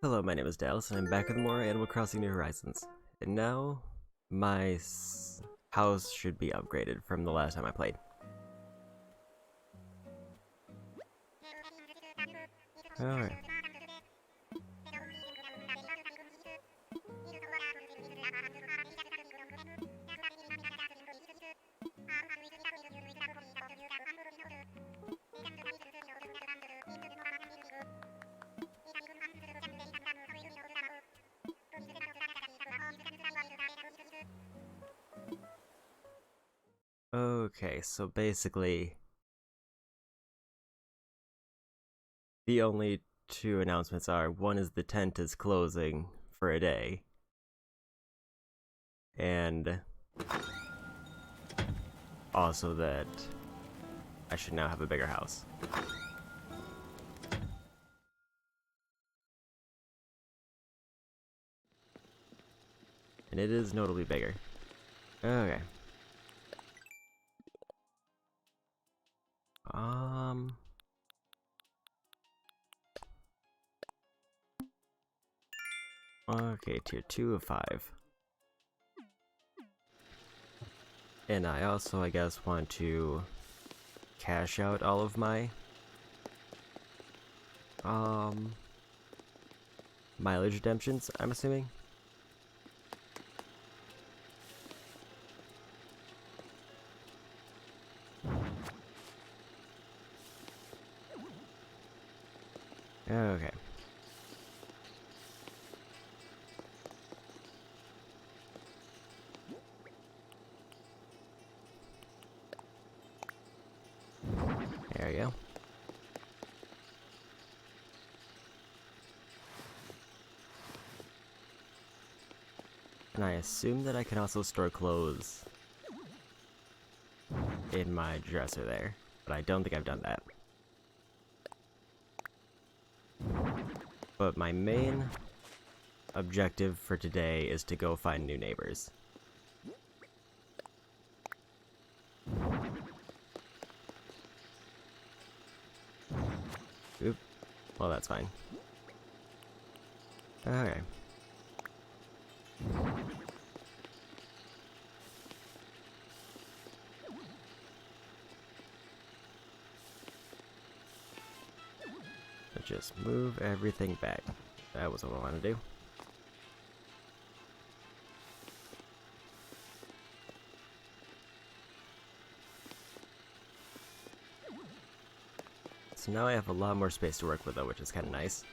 Hello, my name is Dallas, and I'm back with more Animal Crossing New Horizons. And now, my house should be upgraded from the last time I played. Alright. Okay, so basically, the only two announcements are, one is the tent is closing for a day, and also that I should now have a bigger house. And it is notably bigger. Okay. Okay, tier 2 of 5. And I also, I guess, want to cash out all of my mileage redemptions, I'm assuming. Okay. There we go. And I assume that I can also store clothes in my dresser there, but I don't think I've done that. But my main objective for today is to go find new neighbors. Oop. Well, that's fine. Okay. Let's just move everything back. That was what I wanted to do. So now I have a lot more space to work with though, which is kind of nice.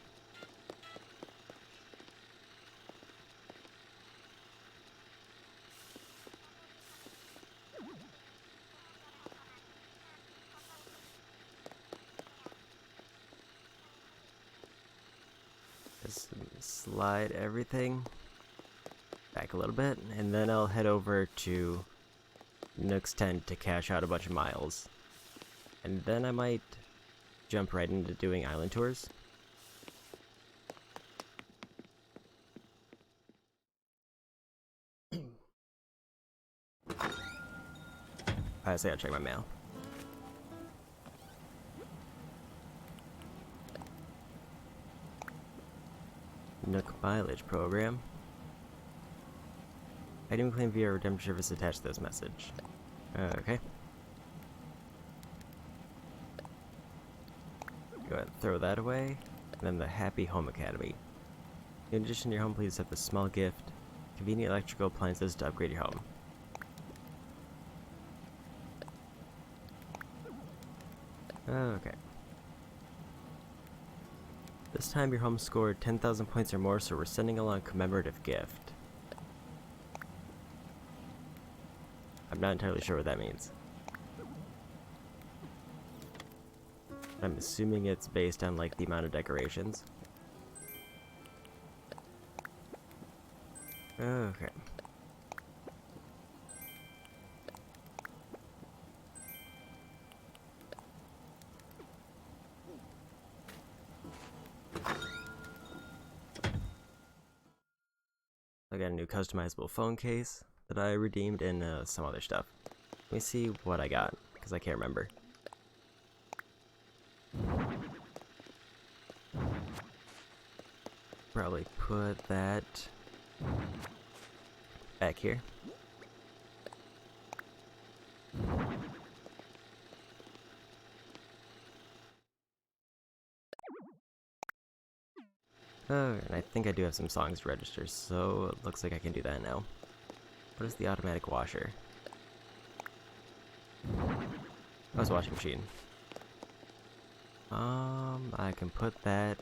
Just slide everything back a little bit, and then I'll head over to Nook's tent to cash out a bunch of miles. And then I might jump right into doing island tours. I say I'll check my mail. Nook mileage program. Item claim via redemption service attached to this message. Okay. Go ahead and throw that away. And then the Happy Home Academy. In addition to your home, please have the small gift. Convenient electrical appliances to upgrade your home. Okay. This time your home scored 10,000 points or more, so we're sending along a commemorative gift. I'm not entirely sure what that means. I'm assuming it's based on like the amount of decorations. Okay. I got a new customizable phone case that I redeemed and some other stuff. Let me see what I got, because I can't remember. Probably put that back here. Oh, and I think I do have some songs to register, so it looks like I can do that now. What is the automatic washer? Oh, it's a washing machine. I can put that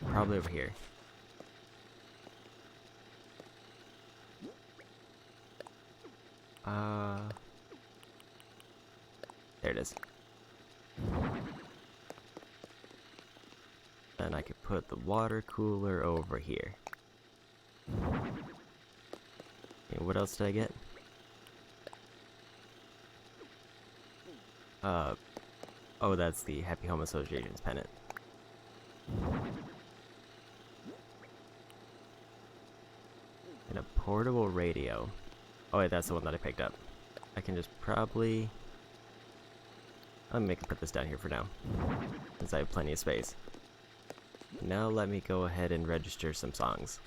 probably over here. There it is. Then I could put the water cooler over here. And what else did I get? Oh, that's the Happy Home Association's pennant. And a portable radio. Oh wait, that's the one that I picked up. I can just probably... I'm gonna put this down here for now, since I have plenty of space. Now let me go ahead and register some songs.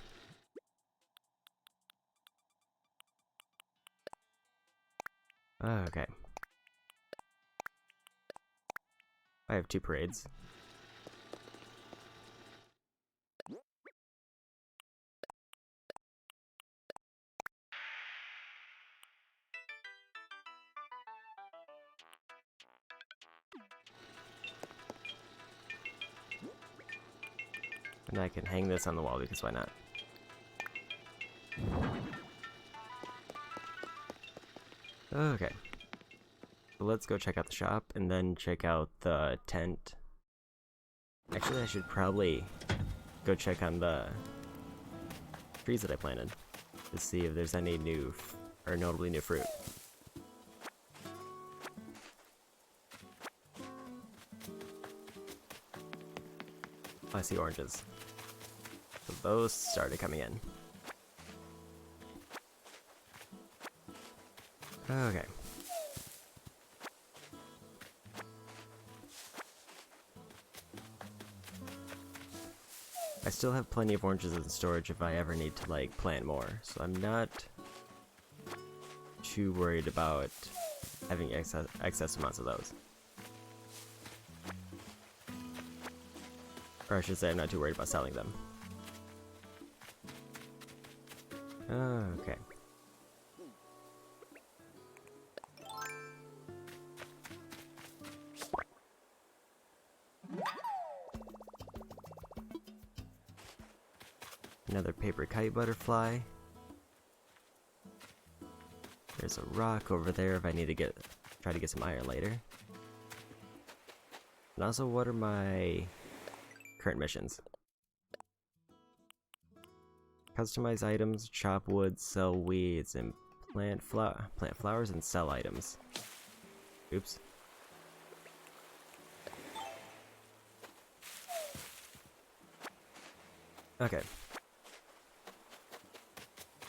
Okay. I have 2 parades. And I can hang this on the wall because why not? Okay. So let's go check out the shop and then check out the tent. Actually, I should probably go check on the trees that I planted to see if there's any new or notably new fruit. Oh, I see oranges. So those started coming in. Okay. I still have plenty of oranges in storage if I ever need to like plant more, so I'm not too worried about having excess amounts of those. Or I should say I'm not too worried about selling them. Okay. Another paper kite butterfly. There's a rock over there if I need to try to get some iron later. And also, what are my current missions? Customize items, chop wood, sell weeds, and plant flowers and sell items. Oops. Okay.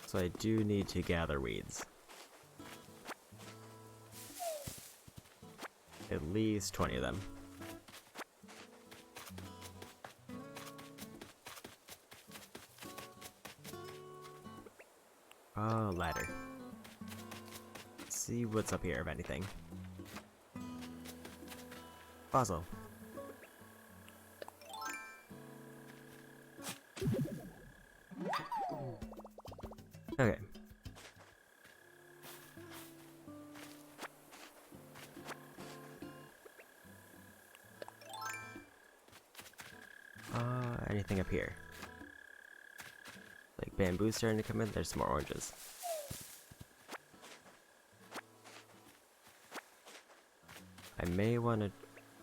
So I do need to gather weeds. At least 20 of them. Oh, ladder. Let's see what's up here, if anything. Fossil. Okay. Anything up here? Like bamboo starting to come in, there's some more oranges. I may want to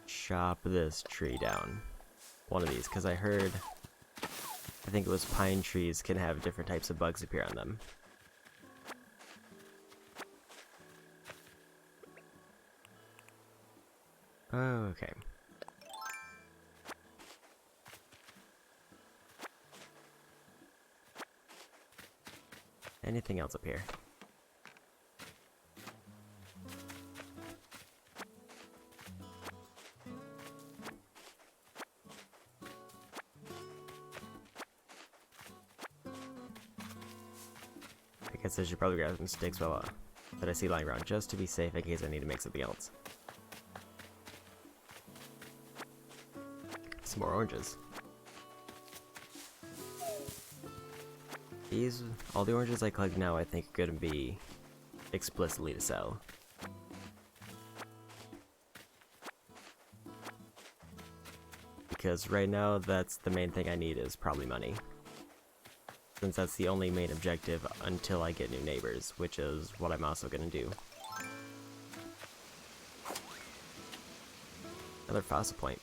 chop this tree down. One of these, because I heard, I think it was pine trees can have different types of bugs appear on them. Okay. Anything else up here? I guess I should probably grab some sticks while that I see lying around, just to be safe in case I need to make something else. Some more oranges. All the oranges I collect now I think are gonna be explicitly to sell. Because right now, that's the main thing I need is probably money. Since that's the only main objective until I get new neighbors, which is what I'm also gonna do. Another fossil point.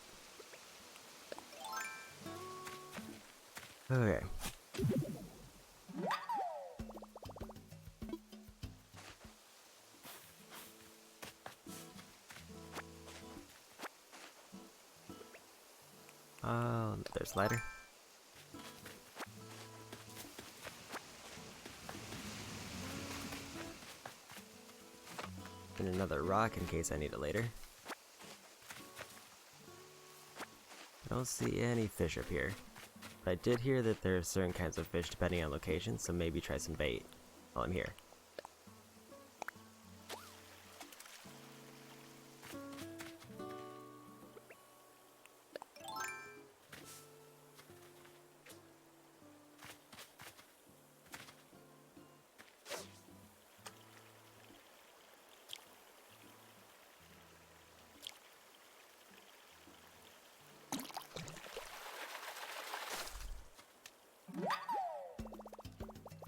Okay. There's ladder. And another rock in case I need it later. I don't see any fish up here. But I did hear that there are certain kinds of fish depending on location, so maybe try some bait while I'm here.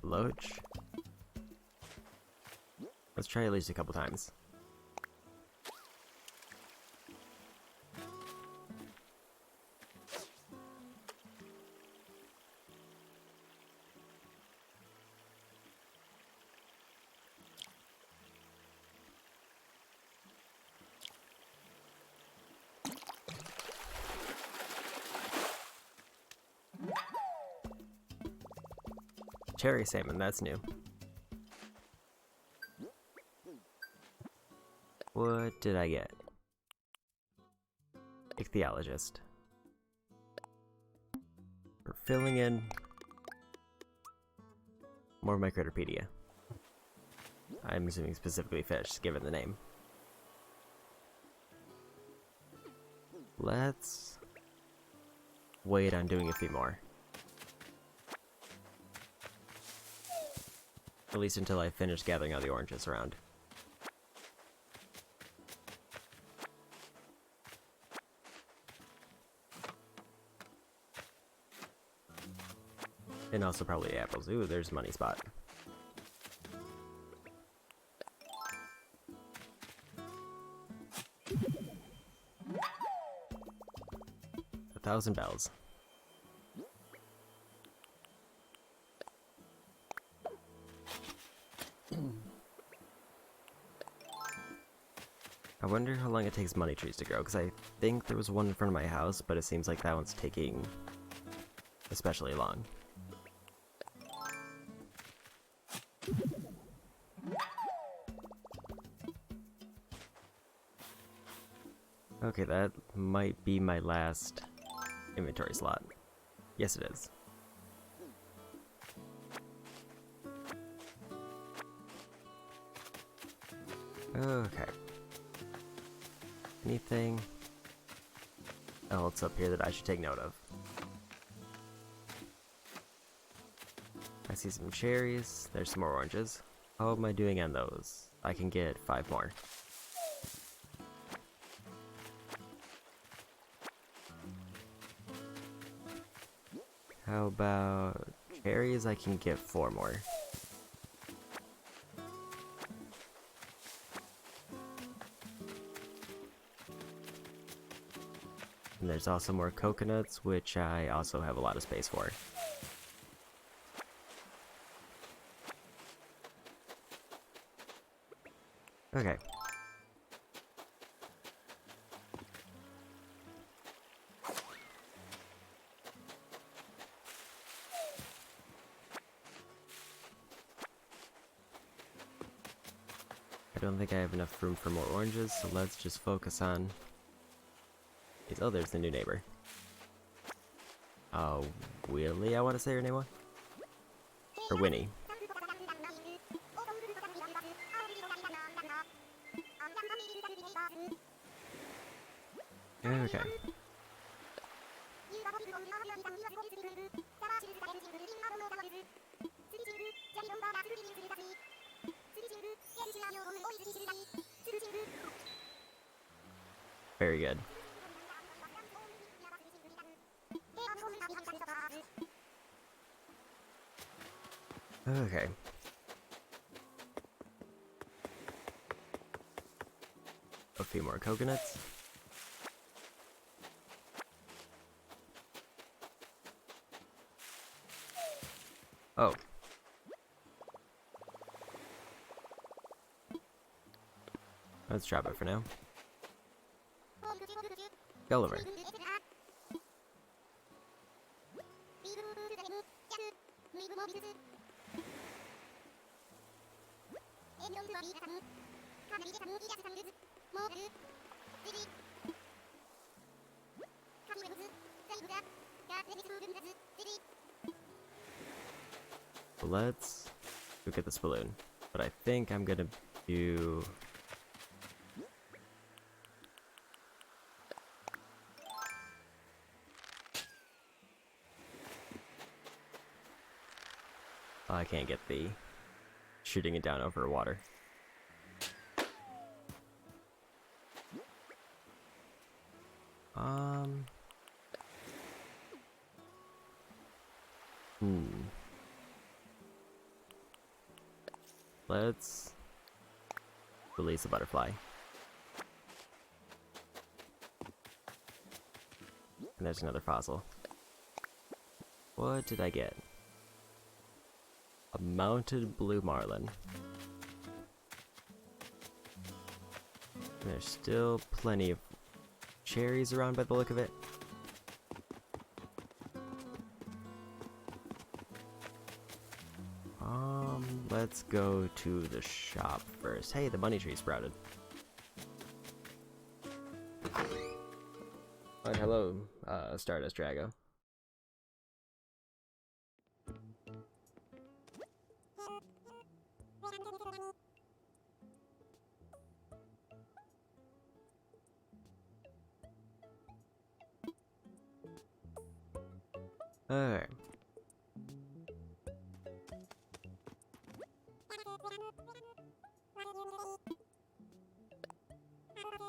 Loach. Let's try at least a couple times. Cherry salmon, that's new. What did I get? Ichthyologist. We're filling in more Microtopedia. I'm assuming specifically fish, given the name. Let's wait on doing a few more. At least until I finish gathering all the oranges around. And also probably apples. Ooh, there's a money spot. $1,000 bells. I wonder how long it takes money trees to grow, because I think there was one in front of my house, but it seems like that one's taking especially long. Okay, that might be my last inventory slot. Yes, it is. Okay. Anything else up here that I should take note of? I see some cherries. There's some more oranges. How am I doing on those? I can get 5 more. How about cherries? I can get 4 more. And there's also more coconuts, which I also have a lot of space for. Okay. I don't think I have enough room for more oranges, so let's just focus on these. Oh, there's the new neighbor. Willie, I want to say her name was? Or Winnie. Okay. Very good. Okay. A few more coconuts. Oh. Let's drop it for now. Gulliver. Let's go get this balloon. But I think I'm gonna do... I can't get the shooting it down over water. Let's release a butterfly. And there's another fossil. What did I get? A mounted blue marlin. And there's still plenty of cherries around by the look of it. Let's go to the shop first. Hey, the bunny tree sprouted. Alright, hello, Stardust Drago. Alright.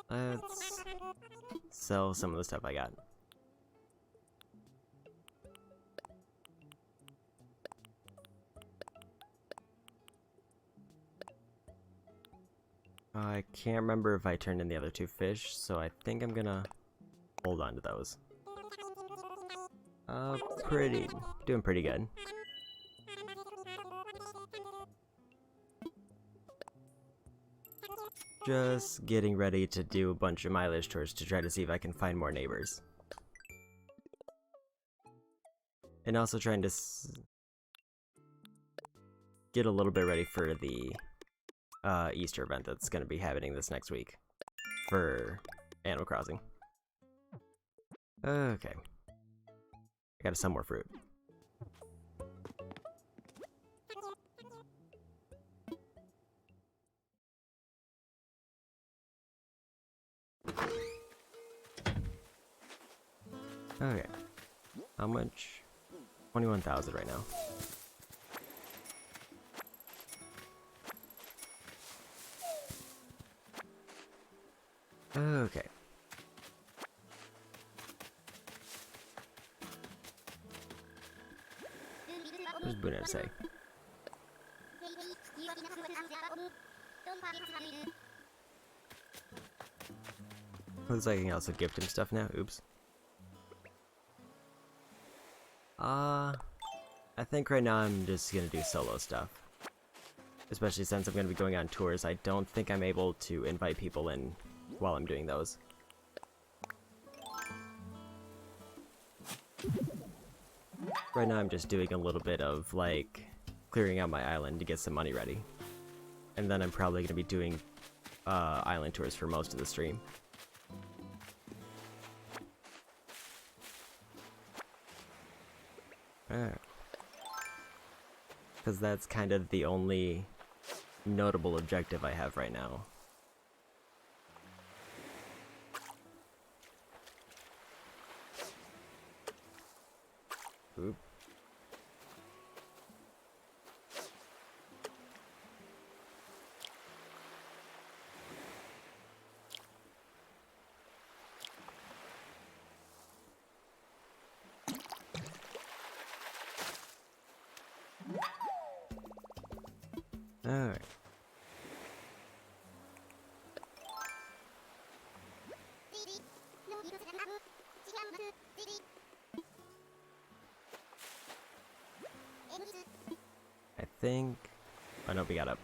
Let's sell some of the stuff I got. I can't remember if I turned in the other two fish, so I think I'm gonna hold on to those. Doing pretty good. Just getting ready to do a bunch of mileage tours to try to see if I can find more neighbors. And also trying to get a little bit ready for the Easter event that's going to be happening this next week for Animal Crossing. Okay. I gotta sell more fruit. Okay. How much? 21,000 right now. Okay. What does Boone have to say? Looks like I can also gift him stuff now. Oops. I think right now I'm just gonna do solo stuff. Especially since I'm gonna be going on tours, I don't think I'm able to invite people in while I'm doing those. Right now I'm just doing a little bit of, like, clearing out my island to get some money ready. And then I'm probably gonna be doing island tours for most of the stream. Because that's kind of the only notable objective I have right now. Oop. Alright. I think... Oh no, we got up.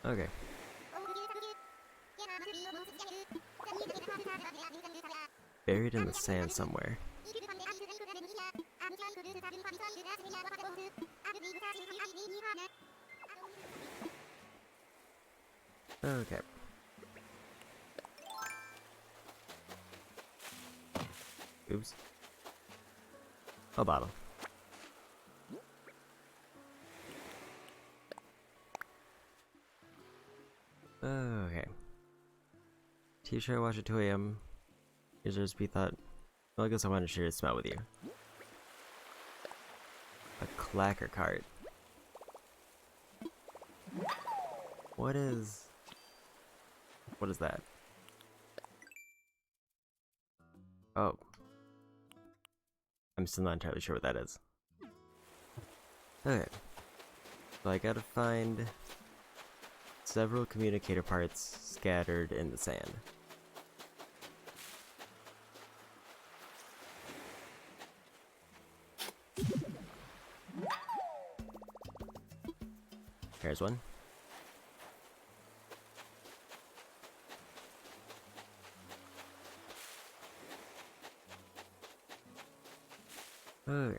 Okay. Buried in the sand somewhere. Okay. Oops. A bottle. Okay. TV show I watched at 2 a.m. Users be thought. Well, I guess I wanted to share a smell with you. A clacker cart. What is that? Oh. I'm still not entirely sure what that is. Okay. So I gotta find several communicator parts scattered in the sand. Here's one. Okay.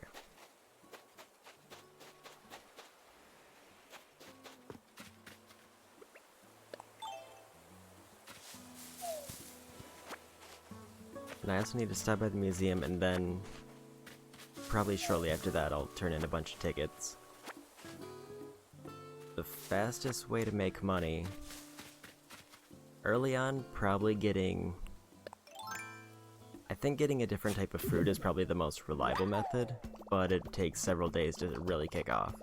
And I also need to stop by the museum, and then probably shortly after that I'll turn in a bunch of tickets. The fastest way to make money early on, probably I think getting a different type of fruit is probably the most reliable method, but it takes several days to really kick off.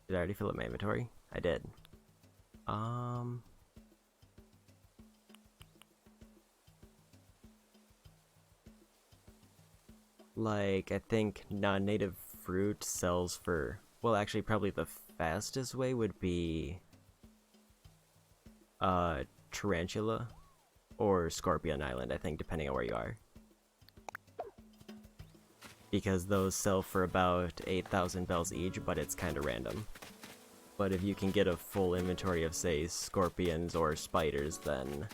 Did I already fill up my inventory? I did. Like, I think non-native fruit sells for, well, actually probably the fastest way would be Tarantula or Scorpion Island, I think, depending on where you are. Because those sell for about 8,000 bells each, but it's kinda random. But if you can get a full inventory of, say, scorpions or spiders, then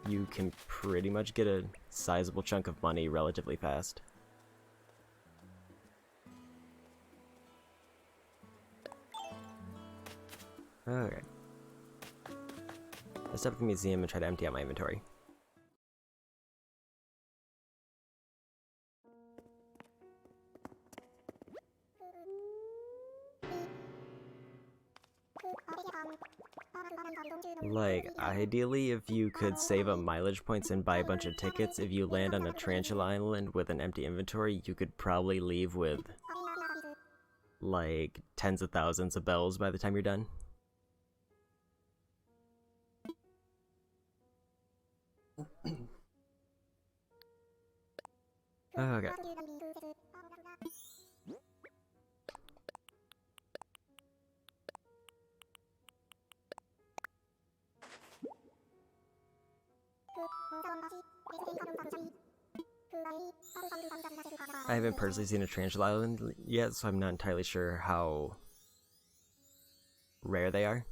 you can pretty much get a sizable chunk of money relatively fast. Alright. Let's step at the museum and try to empty out my inventory. Like, ideally, if you could save up mileage points and buy a bunch of tickets, if you land on a Tarantula Island with an empty inventory, you could probably leave with, like, tens of thousands of bells by the time you're done. Okay. I haven't personally seen a tarantula island yet, so I'm not entirely sure how rare they are.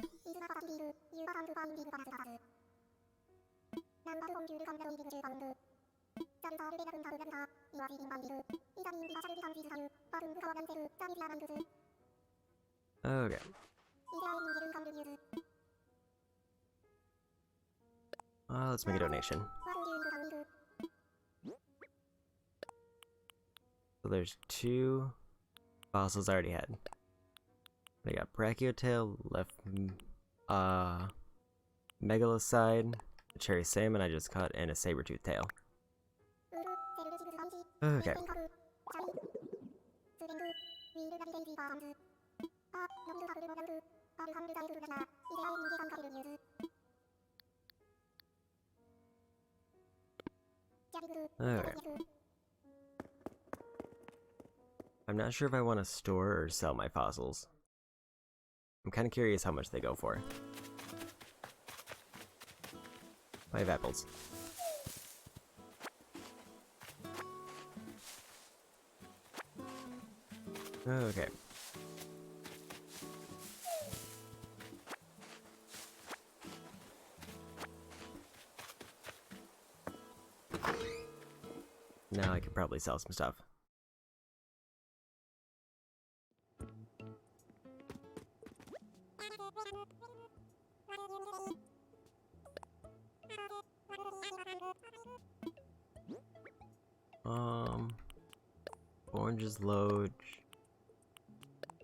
Okay. Let's make a donation. So there's 2 fossils I already had. I got Brachiotail, left Megalocide, a cherry salmon I just caught, and a saber-toothed tail. Okay. Alright. I'm not sure if I want to store or sell my fossils. I'm kind of curious how much they go for. 5 apples. Okay. Now I could probably sell some stuff. Oranges load.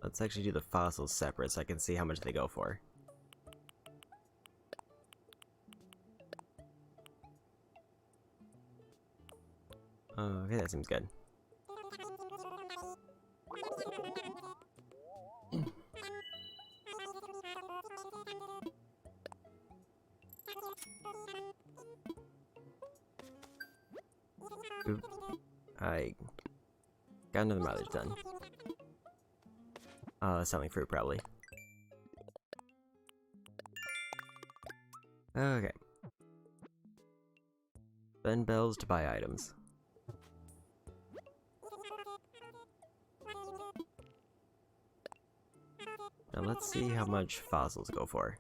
Let's actually do the fossils separate so I can see how much they go for. Okay, that seems good. Oop. I got another mileage done. Selling fruit probably. Okay. Spend bells to buy items. Now let's see how much fossils go for.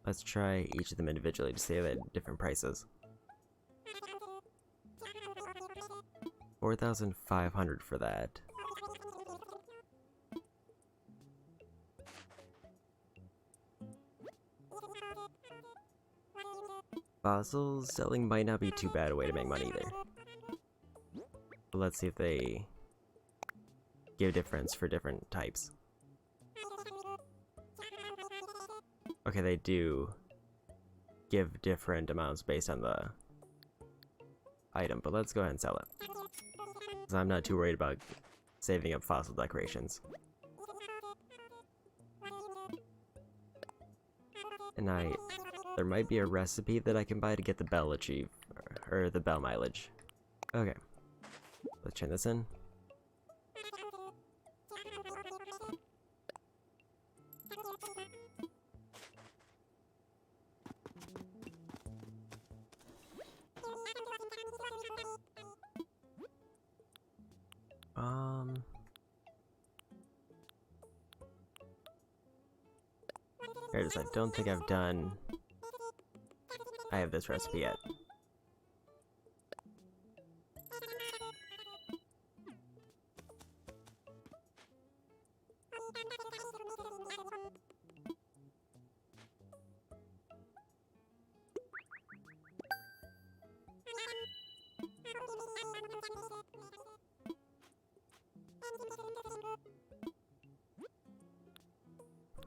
Let's try each of them individually to see at different prices. 4,500 for that. Fossils selling might not be too bad a way to make money either. But let's see if they give a difference for different types. Okay, they do give different amounts based on the item, but let's go ahead and sell it. Because I'm not too worried about saving up fossil decorations. And there might be a recipe that I can buy to get the bell achieve, or the bell mileage. Okay, let's turn this in. Here it is. I don't think I have this recipe yet.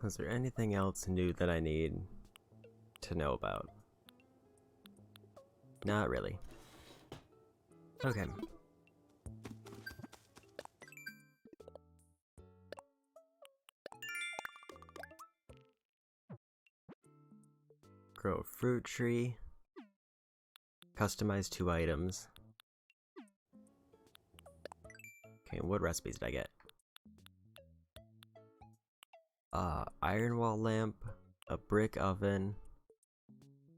Is there anything else new that I need to know about? Not really. Okay. Grow a fruit tree. Customize 2 items. Okay, what recipes did I get? Iron wall lamp, a brick oven,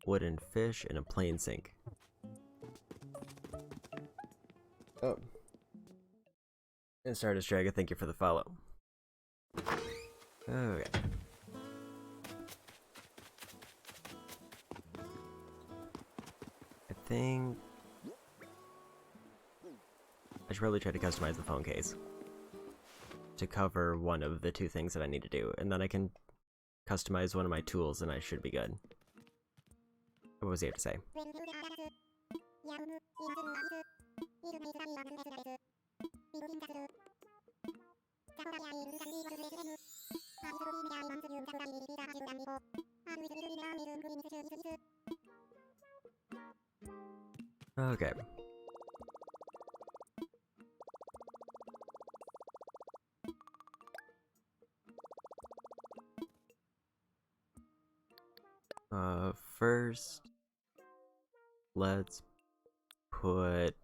wooden fish, and a plain sink. Oh. And Stardust Dragon, thank you for the follow. Okay. I think I should probably try to customize the phone case to cover one of the two things that I need to do, and then I can customize one of my tools and I should be good. What was he have to say? Okay. First, let's put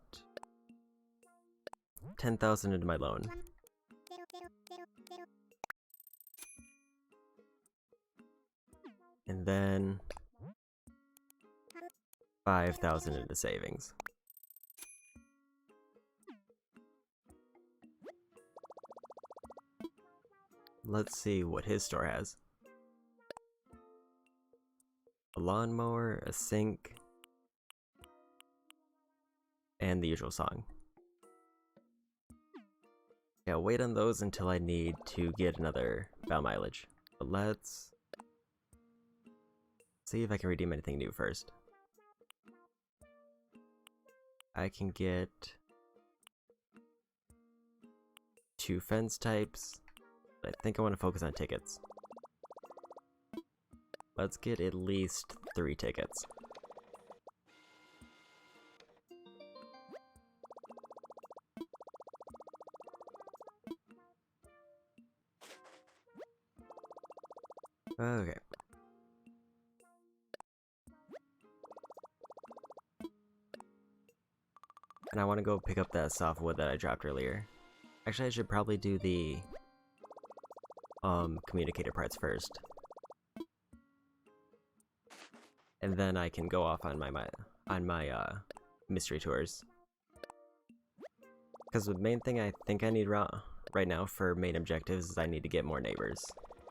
10,000 into my loan. And then 5,000 into savings. Let's see what his store has. A lawnmower, a sink, and the usual song. Yeah, I'll wait on those until I need to get another bow mileage. But let's see if I can redeem anything new first. I can get 2 fence types. I think I want to focus on tickets. Let's get at least 3 tickets. Okay. And I want to go pick up that softwood that I dropped earlier. Actually, I should probably do the communicator parts first. And then I can go off on my mystery tours. Because the main thing I think I need right now for main objectives is I need to get more neighbors.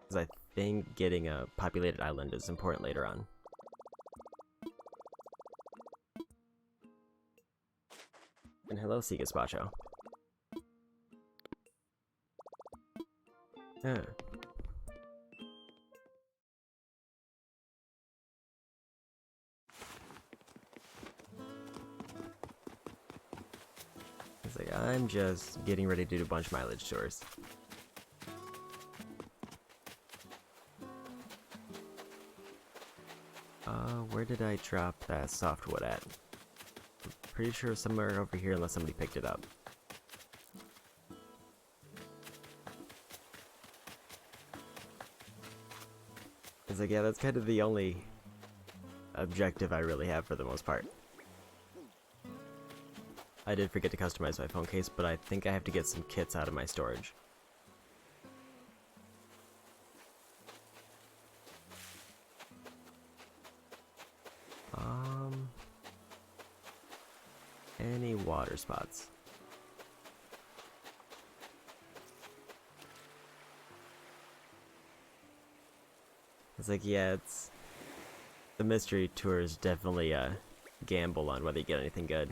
Because I think getting a populated island is important later on. And hello, Sigaspacho. Yeah. It's like, I'm just getting ready to do a bunch of mileage tours. Where did I drop that softwood at? I'm pretty sure somewhere over here unless somebody picked it up. It's like, yeah, that's kind of the only objective I really have for the most part. I did forget to customize my phone case, but I think I have to get some kits out of my storage. Any water spots? It's like, yeah, it's... The mystery tour is definitely a gamble on whether you get anything good.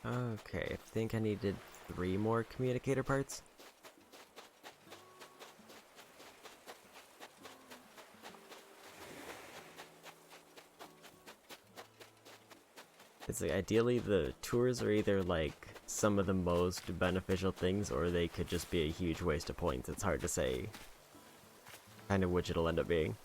Okay, I think I needed 3 more communicator parts. It's like, ideally the tours are either like some of the most beneficial things, or they could just be a huge waste of points. It's hard to say kind of which it'll end up being.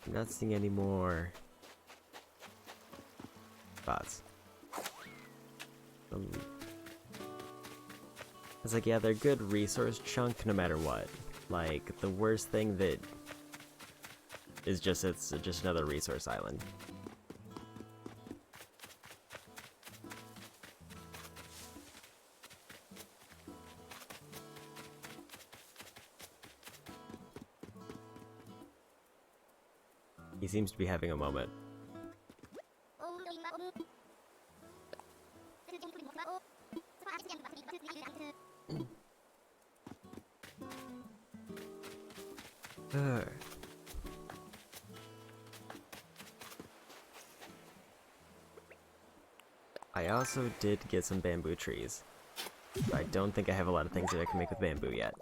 I'm not seeing any more spots. It's like, yeah, they're good resource chunk no matter what. Like, the worst thing that is just, it's just another resource island. He seems to be having a moment. I also did get some bamboo trees. I don't think I have a lot of things that I can make with bamboo yet.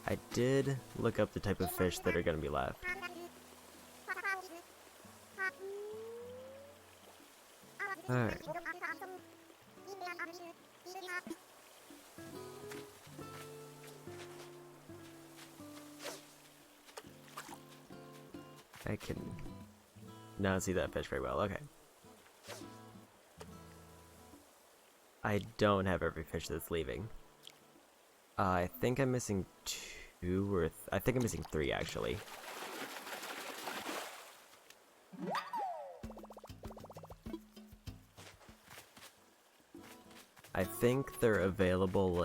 I did look up the type of fish that are going to be left. Alright. I can not see that fish very well. Okay. I don't have every fish that's leaving. I think I'm missing two or I think I'm missing three actually. I think they're available.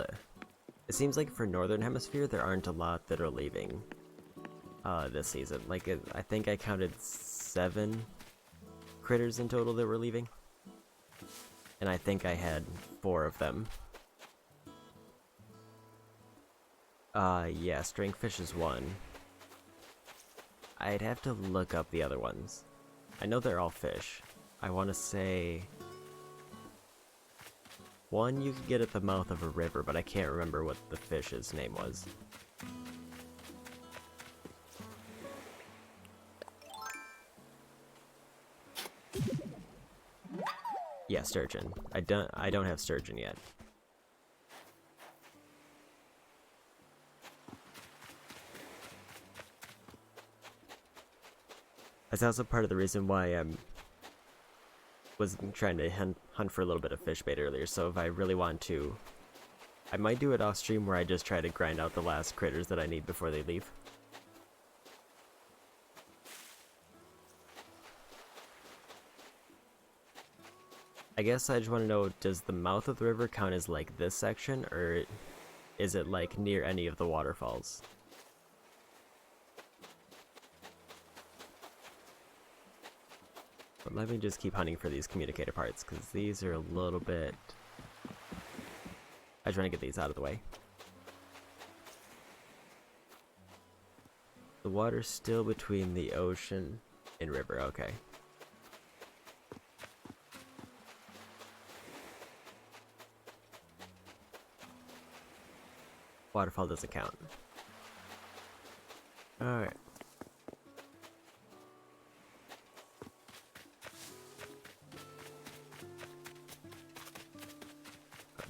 It seems like for Northern Hemisphere there aren't a lot that are leaving this season. Like I think I counted 7 critters in total that were leaving. And I think I had 4 of them. Yeah, stringfish is 1. I'd have to look up the other ones. I know they're all fish. I want to say... one you could get at the mouth of a river, but I can't remember what the fish's name was. Yeah, sturgeon. I don't have sturgeon yet. That's also part of the reason why I was trying to hunt for a little bit of fish bait earlier, so if I really want to, I might do it off stream where I just try to grind out the last critters that I need before they leave. I guess I just want to know, does the mouth of the river count as like this section, or is it like near any of the waterfalls? But let me just keep hunting for these communicator parts, because these are a little bit... I just want to get these out of the way. The water's still between the ocean and river, okay. Waterfall doesn't count. Alright.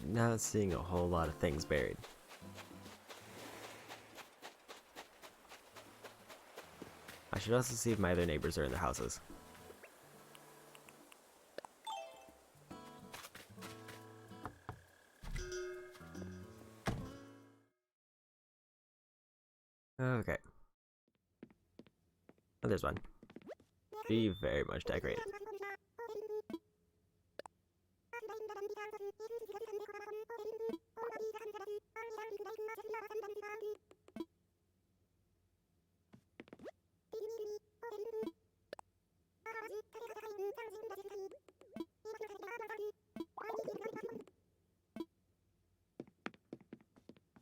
I'm not seeing a whole lot of things buried. I should also see if my other neighbors are in their houses. Okay. Oh, there's one. Be very much decorated.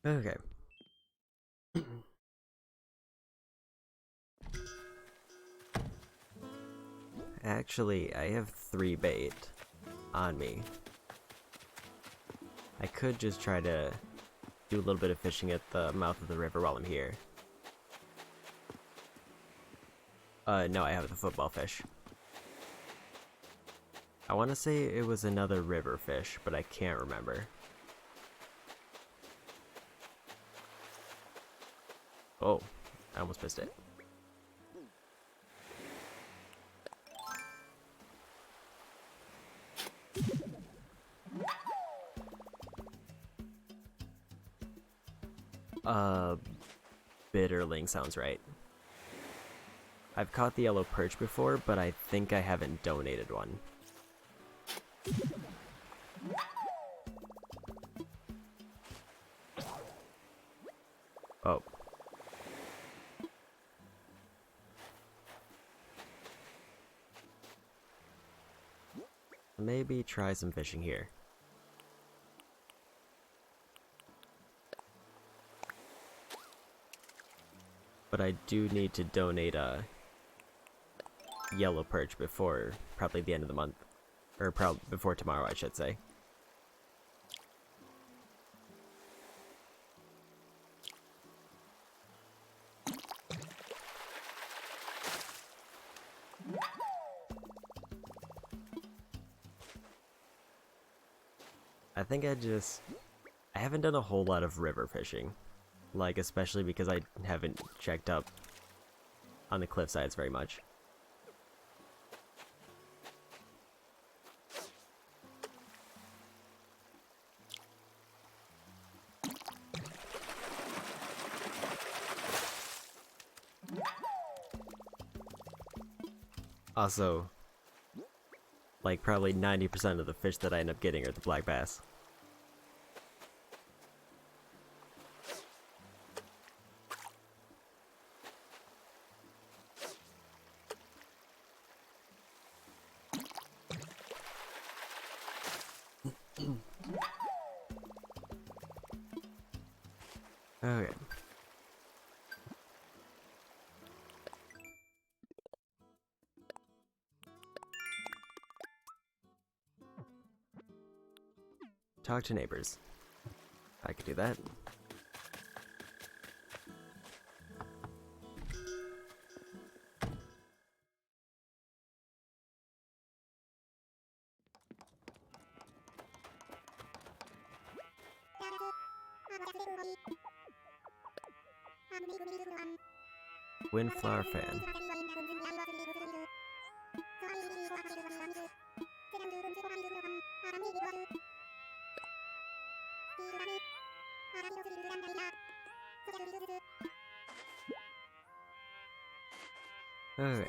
Okay. Actually, I have 3 bait on me. I could just try to do a little bit of fishing at the mouth of the river while I'm here. No, I have the football fish. I want to say it was another river fish, but I can't remember. Oh, I almost missed it. Bitterling sounds right. I've caught the yellow perch before, but I think I haven't donated one. Oh. Maybe try some fishing here. But I do need to donate a yellow perch before probably the end of the month. Or before tomorrow, I should say. I think I haven't done a whole lot of river fishing. Like, especially because I haven't checked up on the cliff sides very much. Also, like probably 90% of the fish that I end up getting are the black bass. Okay. Talk to neighbors. I could do that. Windflower fan. Okay.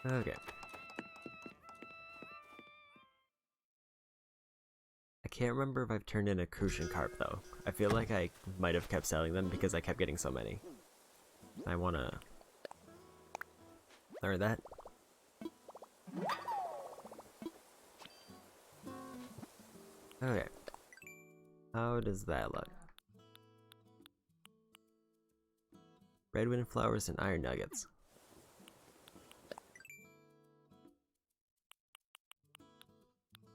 Okay. I can't remember if I've turned in a crucian carp though. I feel like I might have kept selling them because I kept getting so many. I wanna learn that. Okay. How does that look? Red windflowers and iron nuggets.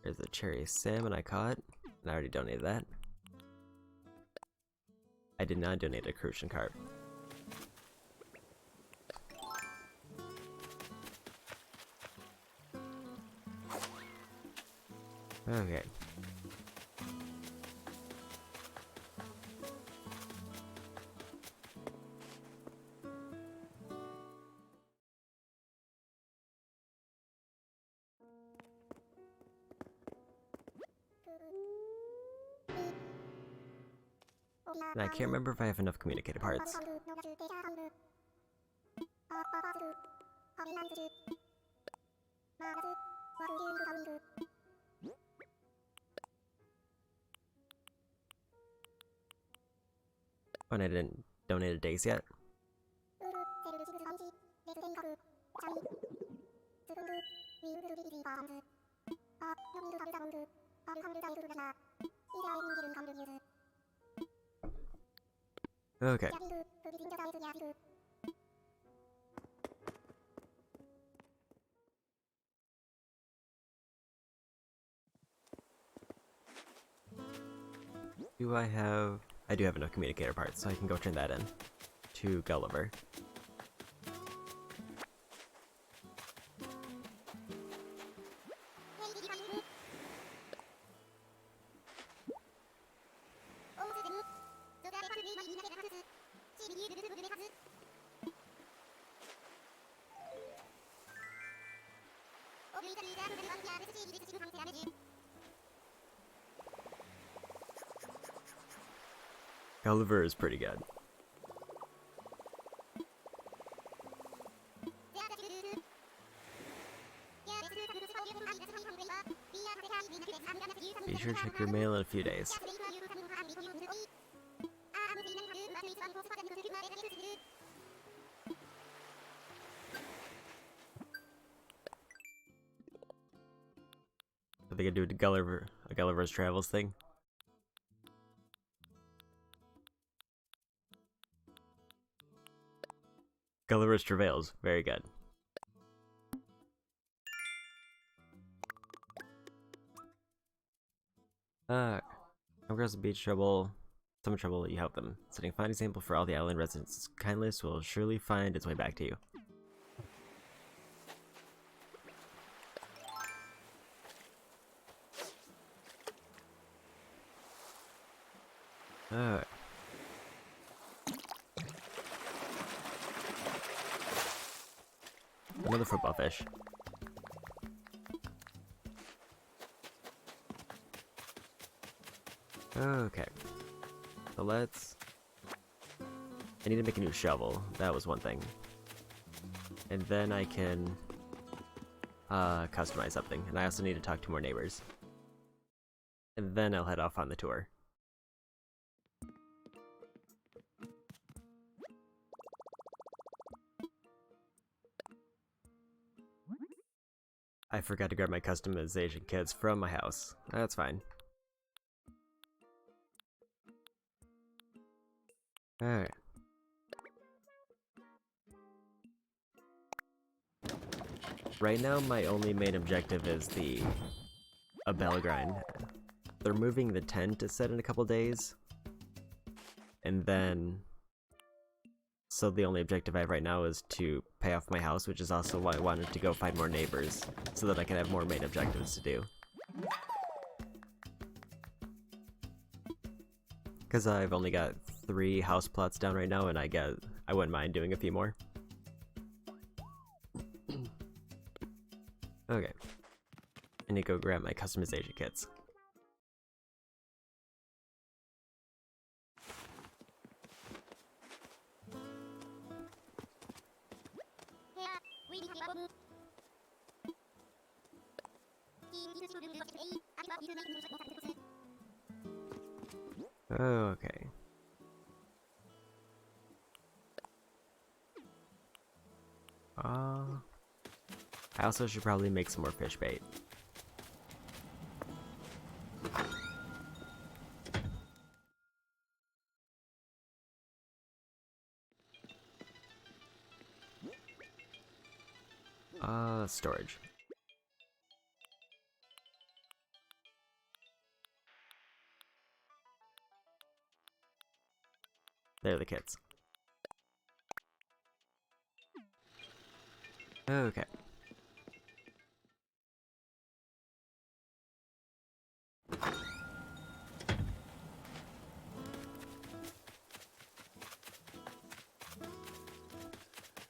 There's the cherry salmon I caught, and I already donated that. I did not donate a crucian carp. Okay. And I can't remember if I have enough communicator parts. When I didn't donate a days yet. Okay. Do I have... I do have enough communicator parts, so I can go turn that in to Gulliver. Gulliver is pretty good. Be sure to check your mail in a few days. I think I do a Gulliver's Travels thing. Gulliver's Travails, very good. Come across the beach trouble. Some trouble, you help them. Setting a fine example for all the island residents. Kindness will surely find its way back to you. Alright. Another football fish. Okay. So let's... I need to make a new shovel. That was one thing. And then I can customize something. And I also need to talk to more neighbors. And then I'll head off on the tour. I forgot to grab my customization kits from my house. That's fine. Alright. Right now, my only main objective is a bell grind. They're moving the tent to set in a couple days. And then... So the only objective I have right now is to pay off my house, which is also why I wanted to go find more neighbors, so that I can have more main objectives to do. Because I've only got 3 house plots down right now, and I wouldn't mind doing a few more. Okay. I need to go grab my customization kits. Okay. I also should probably make some more fish bait. Storage. There are the kits. Okay.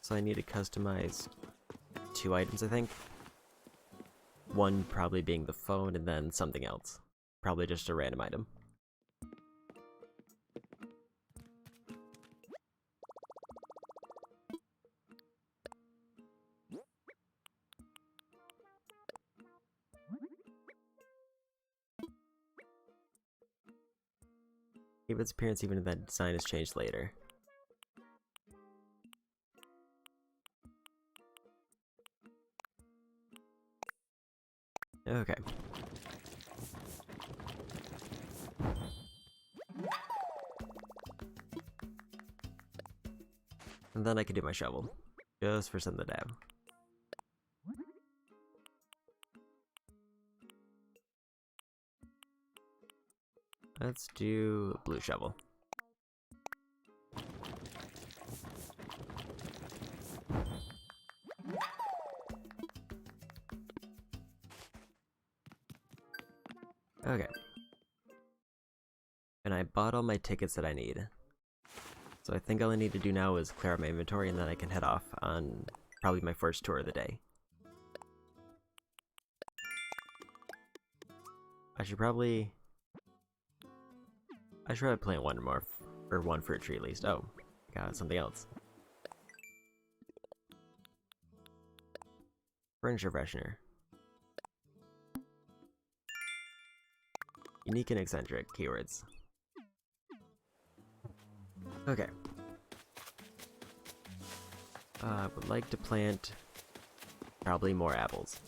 So I need to customize 2 items, I think. One probably being the phone, and then something else. Probably just a random item. Keep its appearance even if that design is changed later. Okay. And then I can do my shovel. Just for something to have. Let's do a blue shovel. Okay. And I bought all my tickets that I need. So I think all I need to do now is clear out my inventory, and then I can head off on probably my first tour of the day. I should probably plant one more, or one fruit tree at least. Oh, got something else. Furniture freshener. Unique and eccentric keywords. Okay. I would like to plant probably more apples.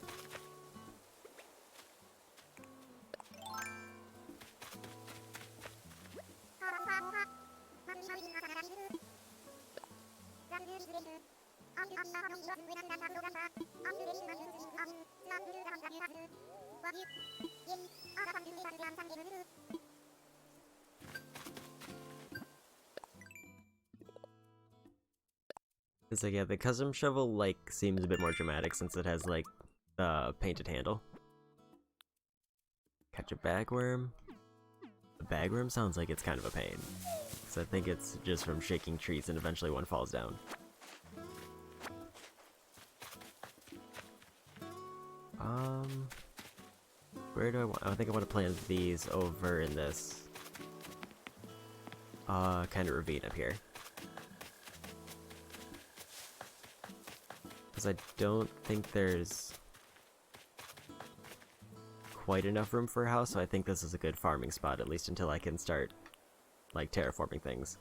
It's like, yeah, the custom shovel, like, seems a bit more dramatic since it has, like, the painted handle. Catch a bagworm. The bagworm sounds like it's kind of a pain. Because I think it's just from shaking trees and eventually one falls down. Where do I want? I think I want to plant these over in this, kind of ravine up here. Because I don't think there's quite enough room for a house, so I think this is a good farming spot, at least until I can start, like, terraforming things.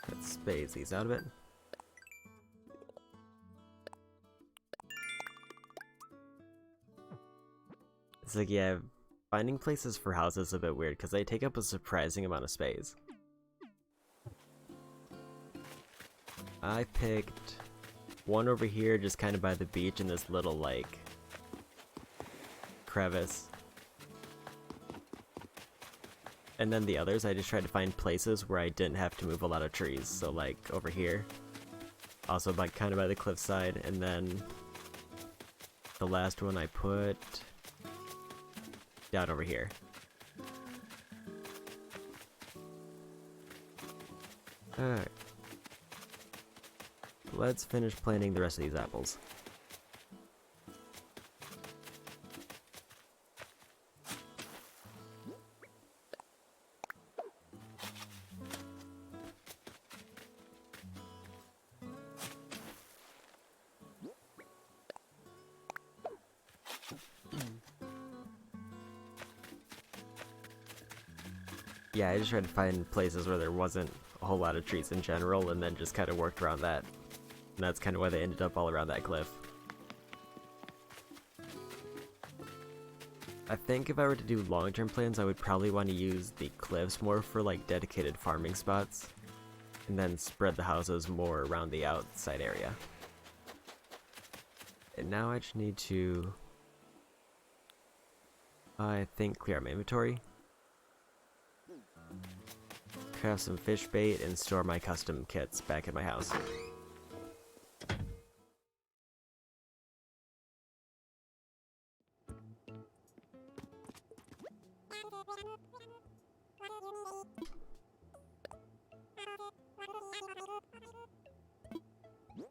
Let's space these out a bit. It's like, yeah, finding places for houses is a bit weird because they take up a surprising amount of space. I picked one over here just kind of by the beach in this little, like, crevice. And then the others, I just tried to find places where I didn't have to move a lot of trees. So, like, over here. Also, kind of by the cliffside. And then the last one I put down over here. Alright. Let's finish planting the rest of these apples. Yeah, I just tried to find places where there wasn't a whole lot of trees in general, and then just kind of worked around that. And that's kind of why they ended up all around that cliff. I think if I were to do long-term plans, I would probably want to use the cliffs more for, like, dedicated farming spots, and then spread the houses more around the outside area. And now I just need to, I think, clear out my inventory, craft some fish bait, and store my custom kits back at my house.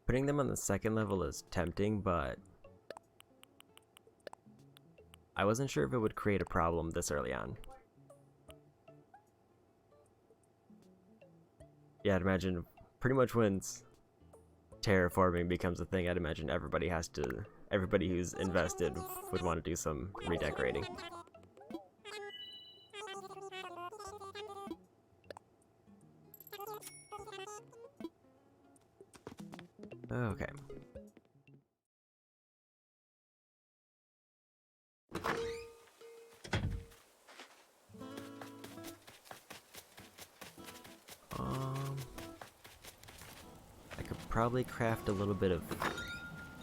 Putting them on the second level is tempting, but I wasn't sure if it would create a problem this early on. Yeah, I'd imagine pretty much when terraforming becomes a thing, I'd imagine everybody who's invested would want to do some redecorating. Okay. I could probably craft a little bit of...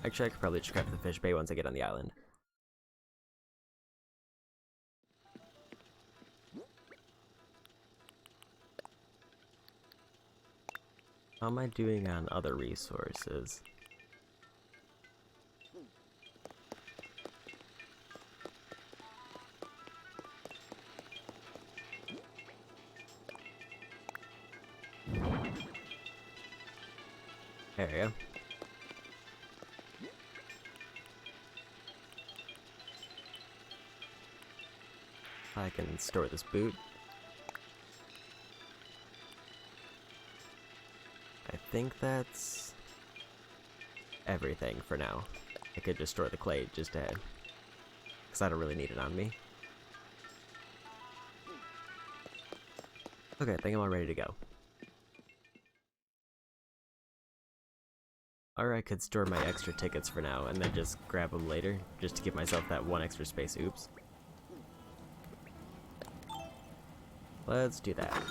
Actually, I could probably just craft the fish bait once I get on the island. How am I doing on other resources? There we go. I can store this boot. I think that's everything for now. I could just store the clay just to, because I don't really need it on me. Okay, I think I'm all ready to go. Or I could store my extra tickets for now and then just grab them later, just to give myself that one extra space. Oops. Let's do that.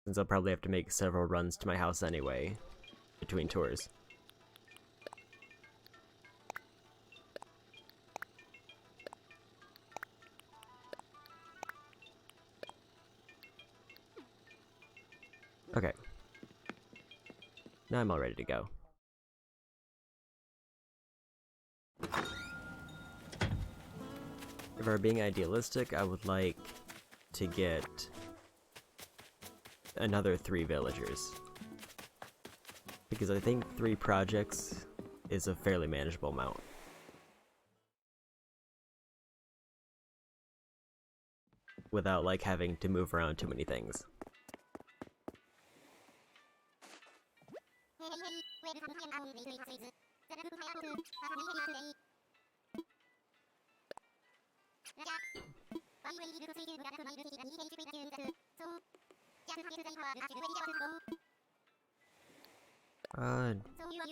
Since I'll probably have to make several runs to my house anyway, between tours. Okay. Now I'm all ready to go. If we're being idealistic, I would like to get another 3 villagers. Because I think 3 projects is a fairly manageable amount. Without like having to move around too many things.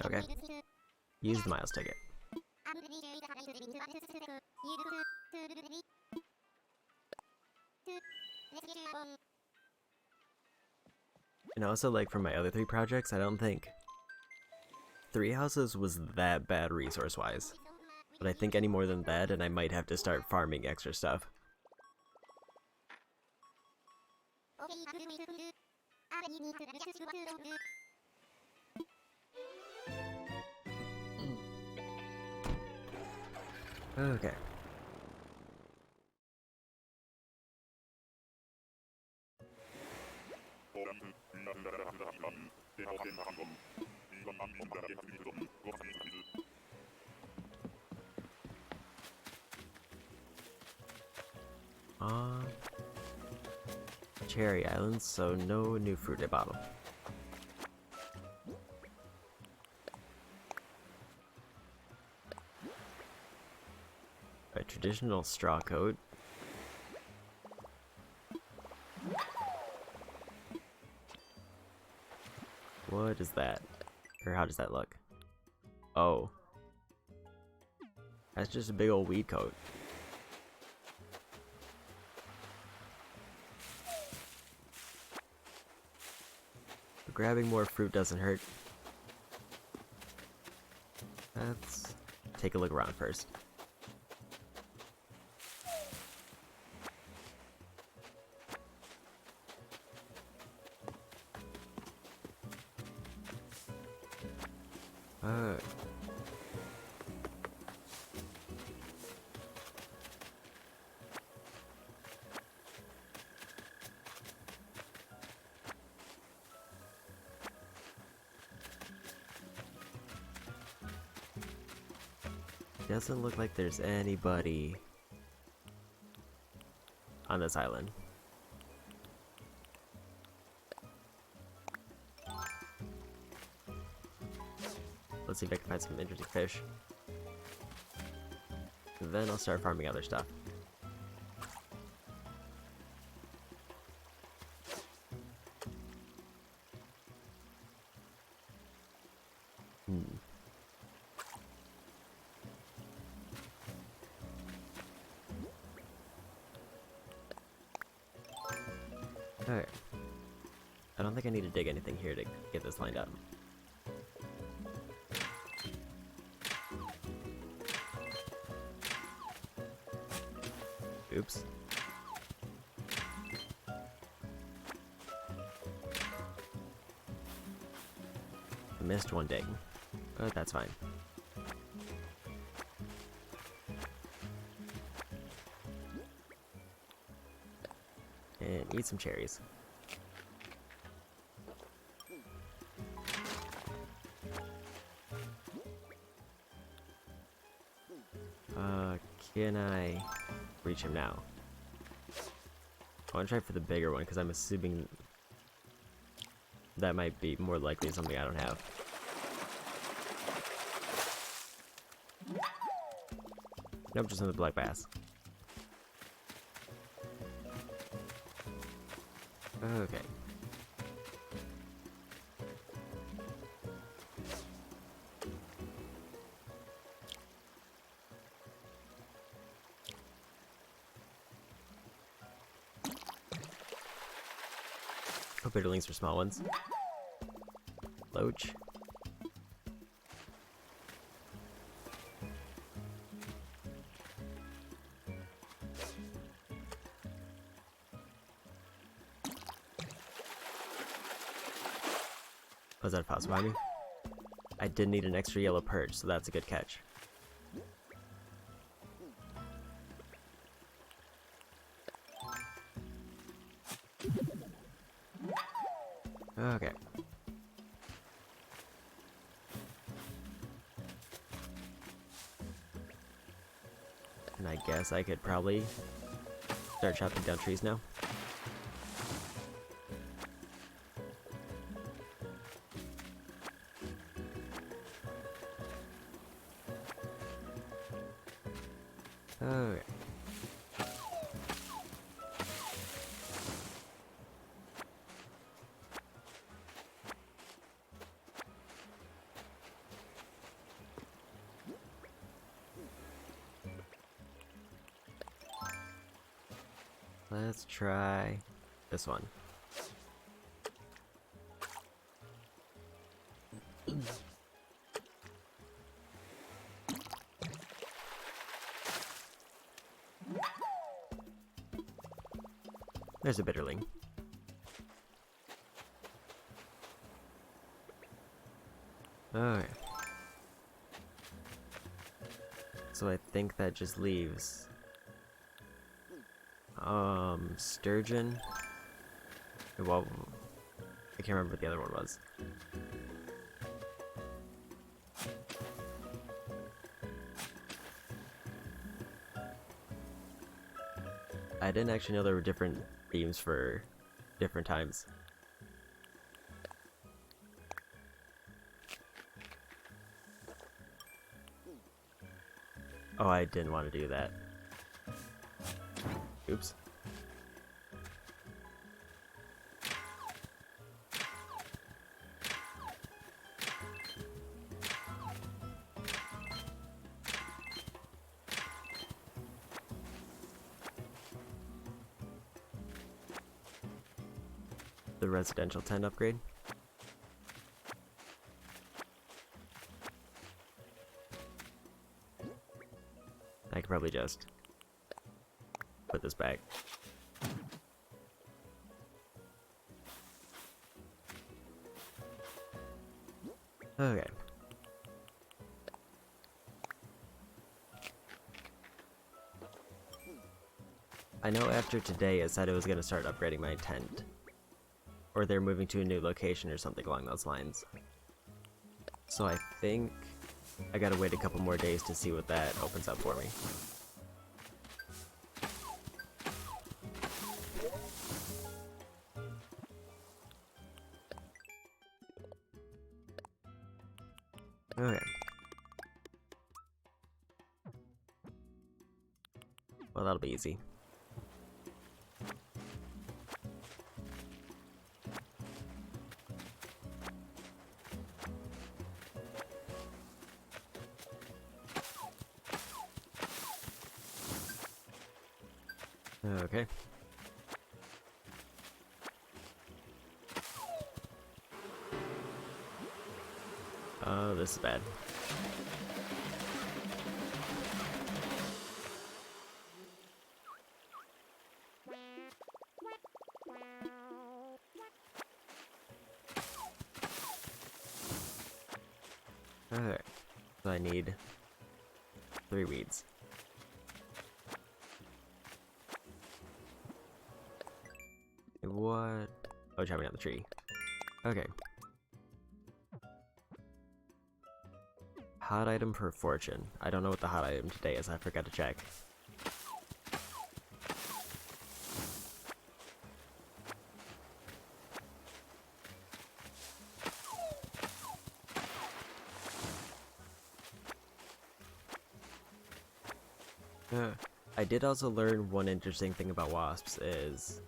Okay. Use the miles ticket. And also, like, for my other 3 projects, I don't think 3 houses was that bad resource-wise. But I think any more than that, and I might have to start farming extra stuff. Okay. Cherry Islands, so no new fruit at bottom. A traditional straw coat. What is that? Or how does that look? Oh. That's just a big old weed coat. But grabbing more fruit doesn't hurt. Let's take a look around first. Doesn't look like there's anybody on this island. Let's see if I can find some interesting fish. And then I'll start farming other stuff. Alright. I don't think I need to dig anything here to get this lined up. Oops. I missed one dig, but that's fine. And eat some cherries. Can I reach him now? I want to try for the bigger one because I'm assuming that might be more likely something I don't have. Nope, just another black bass. Okay. Oh, bitterlings for small ones. Loach. Was that a fossil behind me? I did need an extra yellow perch, so that's a good catch. Okay. And I guess I could probably start chopping down trees now. Okay. Let's try this one. There's a bitterling. Alright. So I think that just leaves sturgeon. Well, I can't remember what the other one was. I didn't actually know there were different themes for different times. Oh, I didn't want to do that. Oops. The residential tent upgrade. I could probably just put this back. Okay. I know after today I said I was going to start upgrading my tent. Or they're moving to a new location or something along those lines. So I think I gotta wait a couple more days to see what that opens up for me. Okay. Well, that'll be easy. Okay. Oh, this is bad. Alright. So I need 3 weeds. What? Oh, chopping down the tree. Okay. hot item for fortune. I don't know what the hot item today is, I forgot to check. I did also learn one interesting thing about wasps is,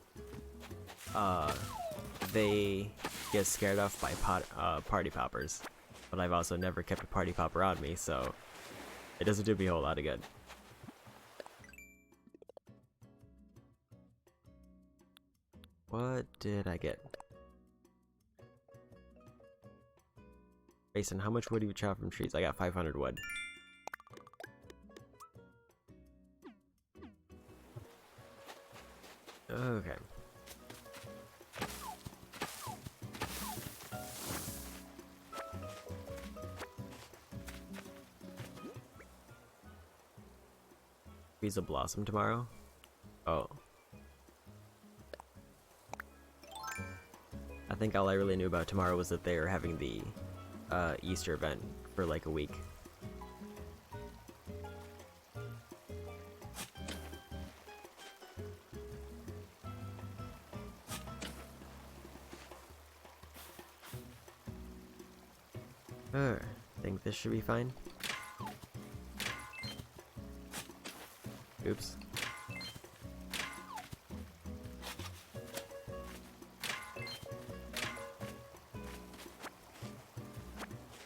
they get scared off by party poppers, but I've also never kept a party popper on me, so it doesn't do me a whole lot of good. What did I get? Mason, how much wood do you chop from trees? I got 500 wood. Okay. Squeeze a blossom tomorrow? Oh. I think all I really knew about tomorrow was that they are having the Easter event for like a week. I think this should be fine. Oops.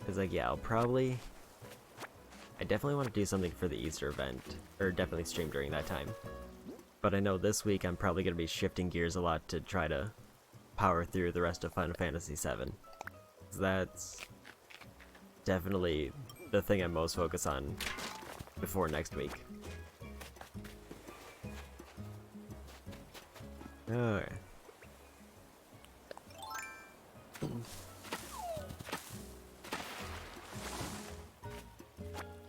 It's like, yeah, I definitely want to do something for the Easter event, or definitely stream during that time. But I know this week I'm probably going to be shifting gears a lot to try to power through the rest of Final Fantasy VII. That's definitely the thing I'm most focused on before next week. Alright.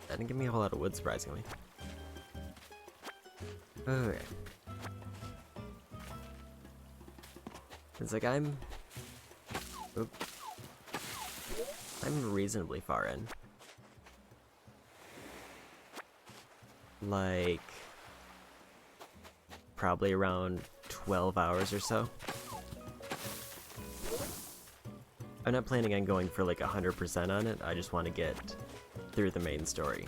That didn't give me a whole lot of wood, surprisingly. Okay. It's like I'm reasonably far in. Like, probably around 12 hours or so. I'm not planning on going for like 100% on it, I just want to get through the main story.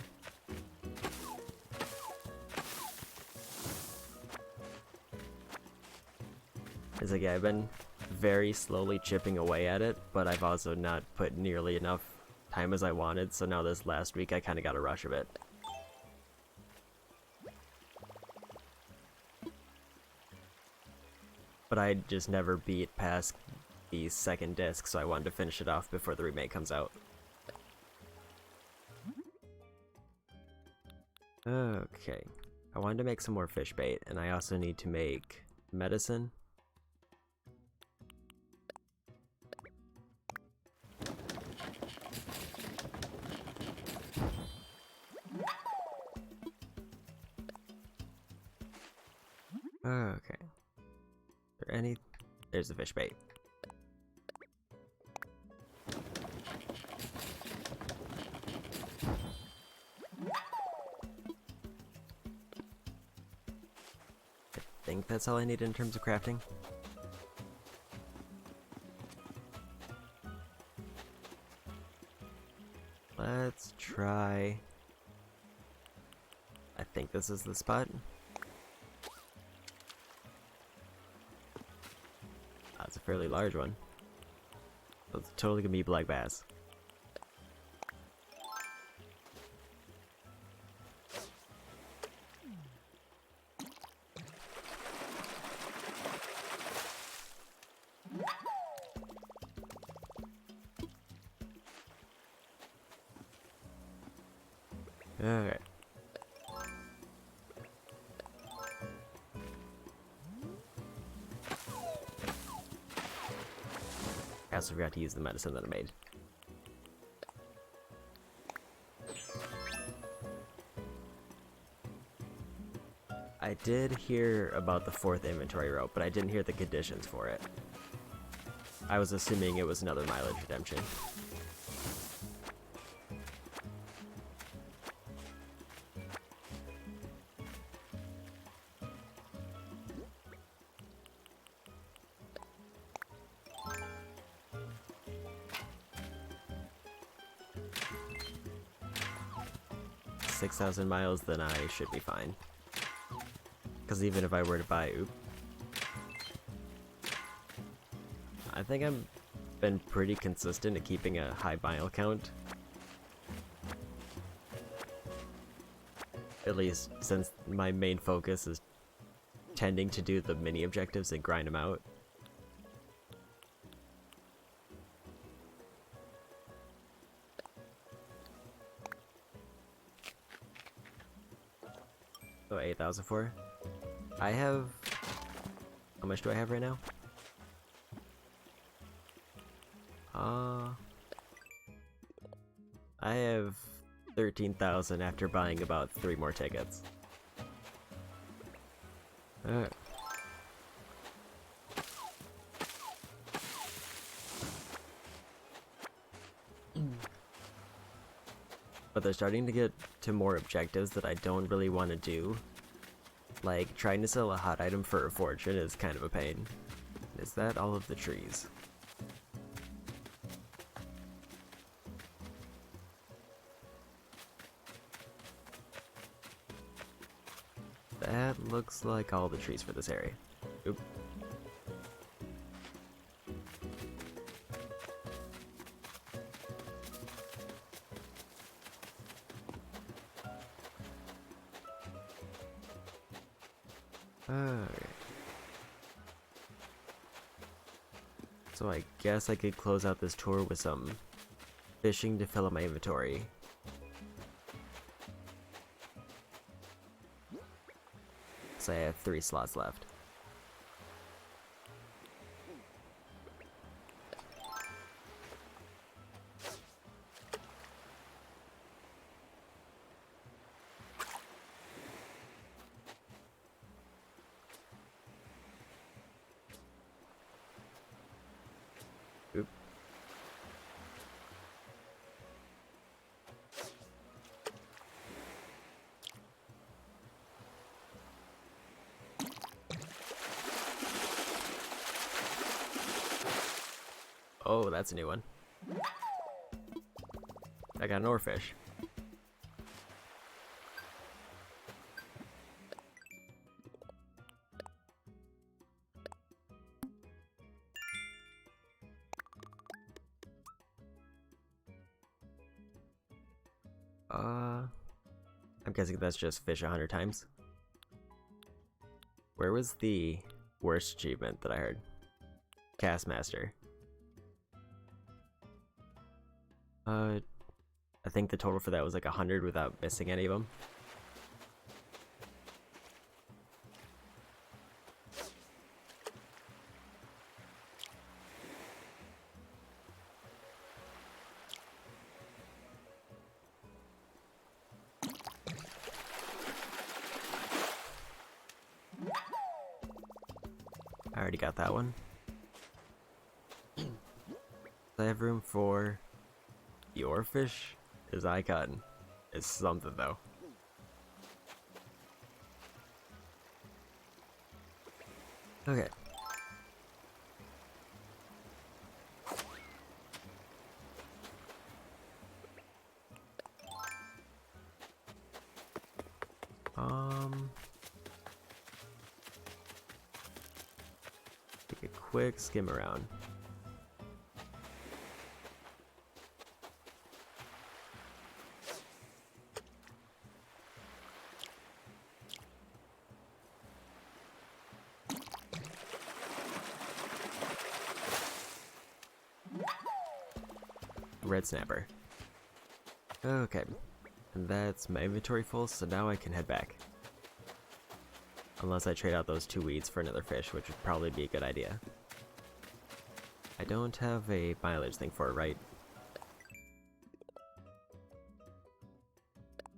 It's like, yeah, I've been very slowly chipping away at it, but I've also not put nearly enough time as I wanted, so now this last week I kind of got a rush of it. But I just never beat past the second disc, so I wanted to finish it off before the remake comes out. Okay, I wanted to make some more fish bait, and I also need to make medicine. Okay. Is there any? There's the fish bait. I think that's all I need in terms of crafting. Let's try. I think this is the spot. That's a fairly large one. So it's totally gonna be black bass. Okay. I also forgot to use the medicine that I made. I did hear about the 4th inventory rope, but I didn't hear the conditions for it. I was assuming it was another mileage redemption. 6,000 miles, then I should be fine. Because even if I were to buy... I think I've been pretty consistent at keeping a high mile count. At least since my main focus is tending to do the mini objectives and grind them out. So 8,000 for. I have... How much do I have right now? I have 13,000 after buying about 3 more tickets. Alright. But they're starting to get to more objectives that I don't really want to do. Like, trying to sell a hot item for a fortune is kind of a pain. Is that all of the trees? That looks like all the trees for this area. Oop. Okay. So I guess I could close out this tour with some fishing to fill up my inventory. So I have 3 slots left. Oop. Oh, that's a new one. I got an oarfish. I'm guessing that's just fish 100 times. Where was the worst achievement that I heard? Cast Master. I think the total for that was like 100 without missing any of them. I already got that one. I have room for your fish. His icon is something though. Okay. Take a quick skim around. Red snapper. Okay, and that's my inventory full, so now I can head back. Unless I trade out those 2 weeds for another fish, which would probably be a good idea. I don't have a mileage thing for it, right?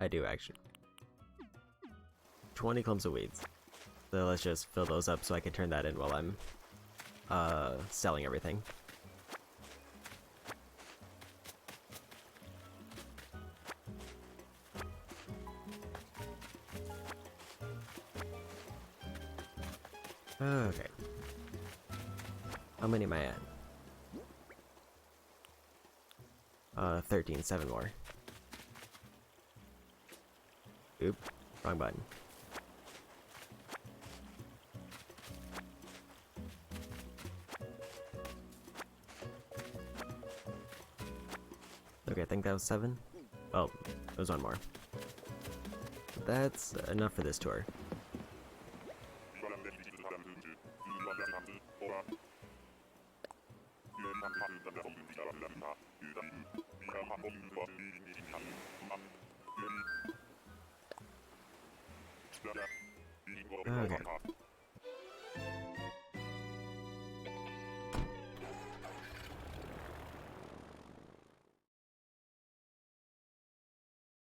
I do actually. 20 clumps of weeds. So let's just fill those up so I can turn that in while I'm selling everything. Okay. How many am I at? 13, 7 more. Oop, wrong button. Okay, I think that was 7. Oh, there's one more. That's enough for this tour. Okay.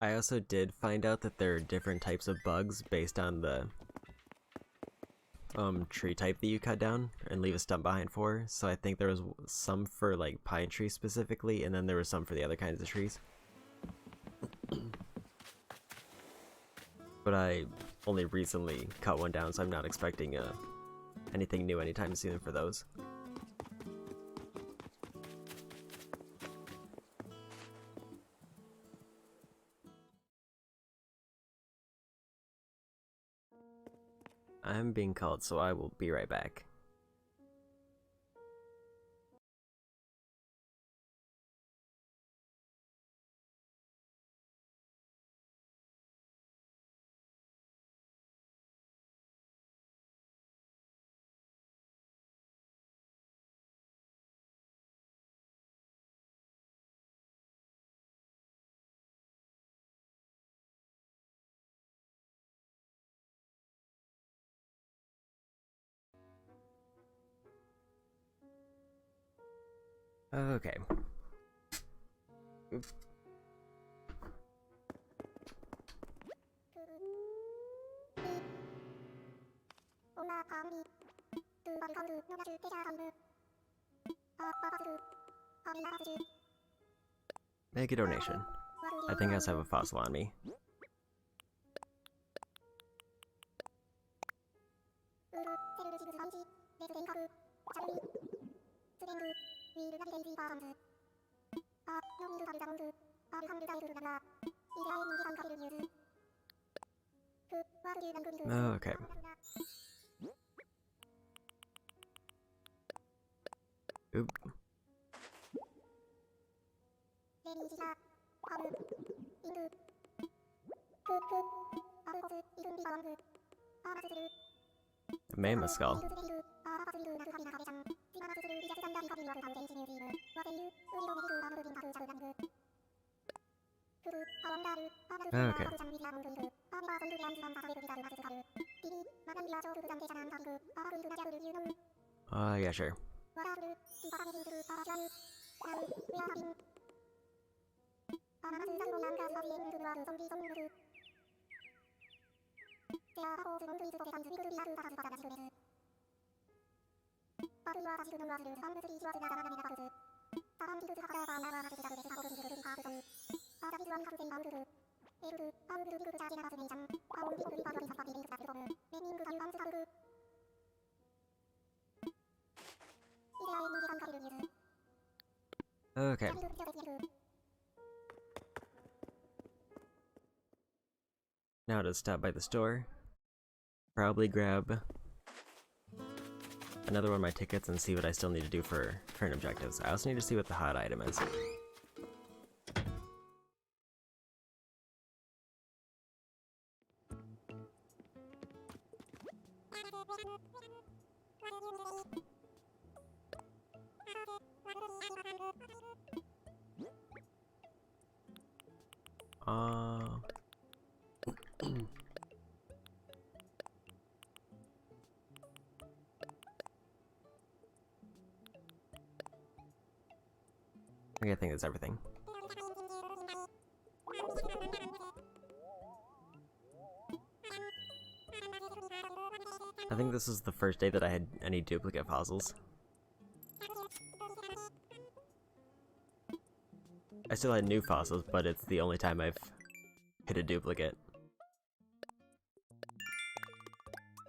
I also did find out that there are different types of bugs based on the tree type that you cut down and leave a stump behind for. So I think there was some for like pine trees specifically, and then there was some for the other kinds of trees. But I only recently cut one down, so I'm not expecting anything new anytime soon for those. I'm being called, so I will be right back. Okay. Oops. Make a donation. I think I also have a fossil on me. Okay. Oop. A mammoth skull. Okay. Yeah, sure. Okay. Now to stop by the store. Probably grab another one of my tickets and see what I still need to do for current objectives. I also need to see what the hot item is. I think that's everything. I think this is the first day that I had any duplicate fossils. I still had new fossils, but it's the only time I've hit a duplicate.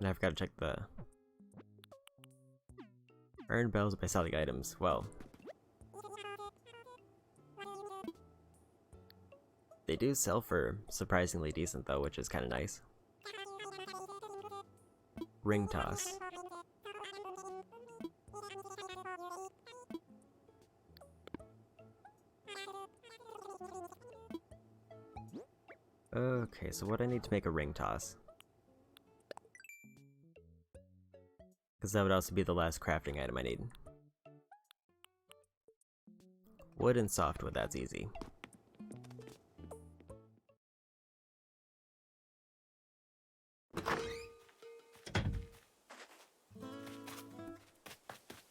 And I've got to check the earn bells by selling items. Well, They do sell for surprisingly decent though, which is kind of nice. Ring toss. Okay, so what I need to make a ring toss? Because that would also be the last crafting item I need. Wood and softwood, that's easy.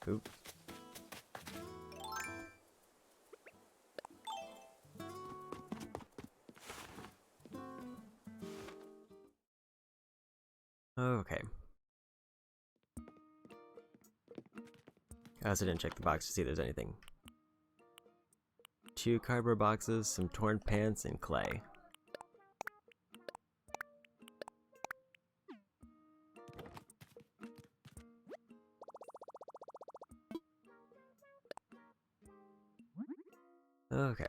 Oops. Okay. I also didn't check the box to see if there's anything. 2 cardboard boxes, some torn pants, and clay. Okay.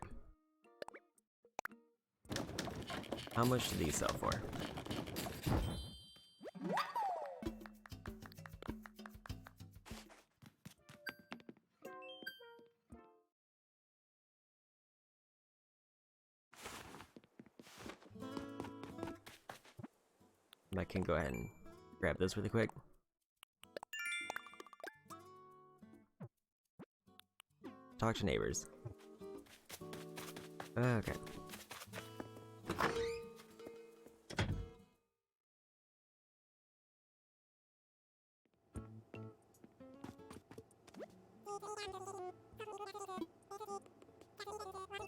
How much do these sell for? I can go ahead and grab this really quick. Talk to neighbors. Okay.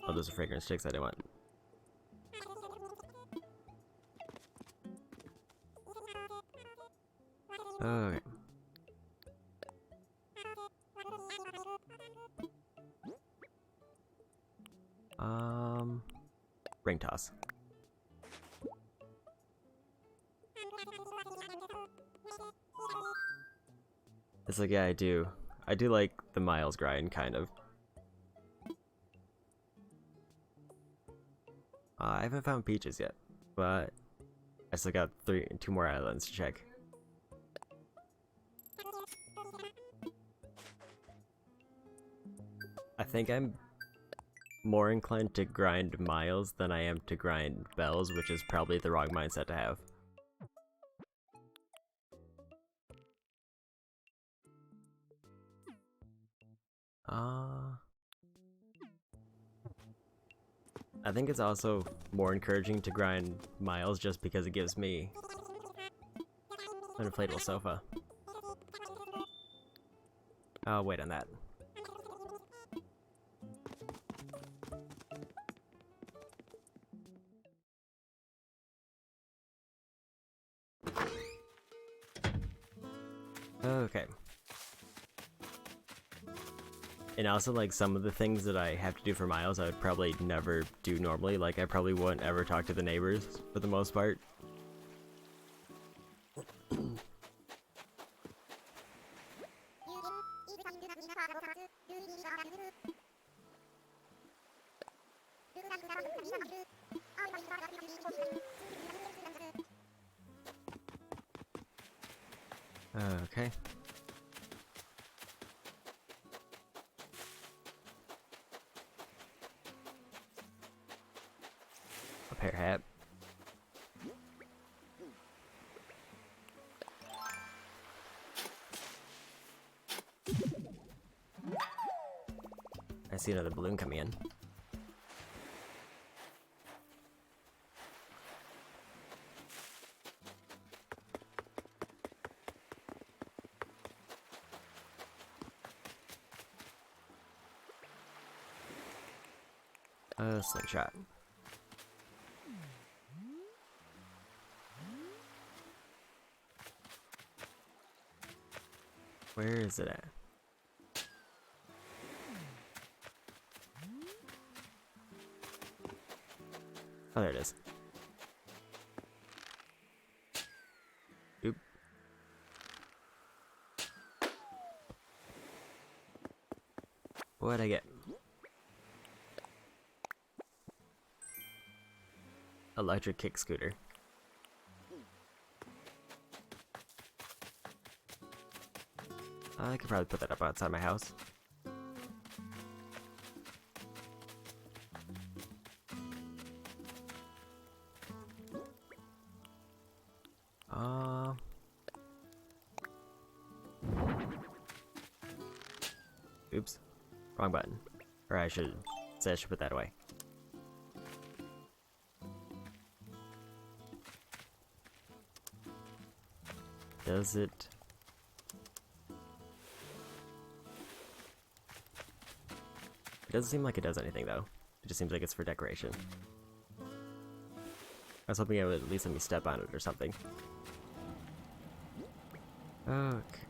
Oh, those are fragrance sticks I didn't want. Okay. Ring toss. It's like, yeah, I do like the miles grind, kind of. I haven't found peaches yet, but I still got 2 more islands to check. I think I'm more inclined to grind miles than I am to grind bells, which is probably the wrong mindset to have. I think it's also more encouraging to grind miles just because it gives me an inflatable sofa. I'll wait on that. Okay. And also, like, some of the things that I have to do for miles I would probably never do normally. Like, I probably wouldn't ever talk to the neighbors for the most part. Okay. A pear hat. I see another balloon coming in. Slingshot. Where is it at? Oh, there it is. Oop. What'd I get? electric kick scooter. I could probably put that up outside my house. Oops. Wrong button. Or I should put that away. Does it? It doesn't seem like it does anything though. It just seems like it's for decoration. I was hoping it would at least let me step on it or something. Okay.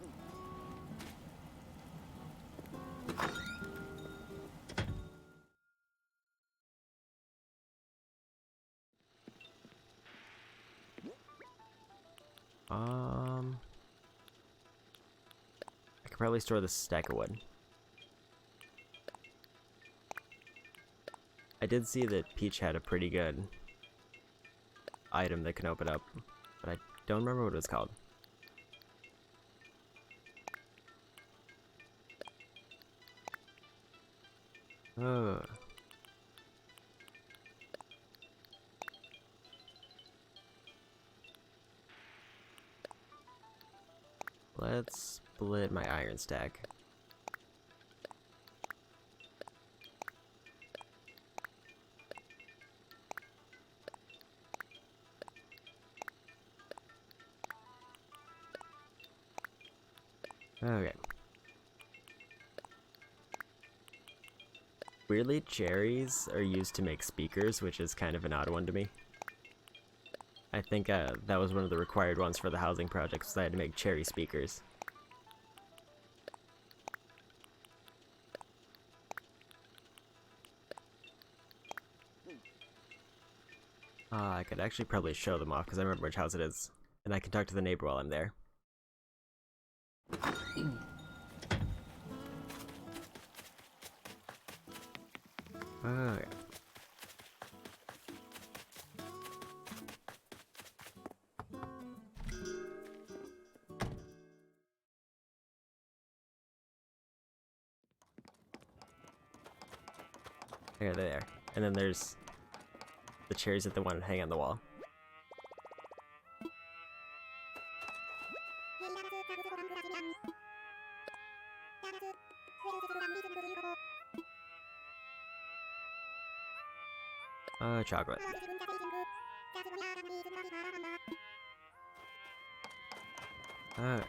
I could probably store this stack of wood. I did see that Peach had a pretty good item that can open up, but I don't remember what it was called. Let's split my iron stack. Okay. Weirdly, cherries are used to make speakers, which is kind of an odd one to me. I think that was one of the required ones for the housing projects, so I had to make cherry speakers. I could actually probably show them off, because I remember which house it is. And I can talk to the neighbor while I'm there. Okay. There they are. And then there's the cherries that they want to hang on the wall. Chocolate. Alright.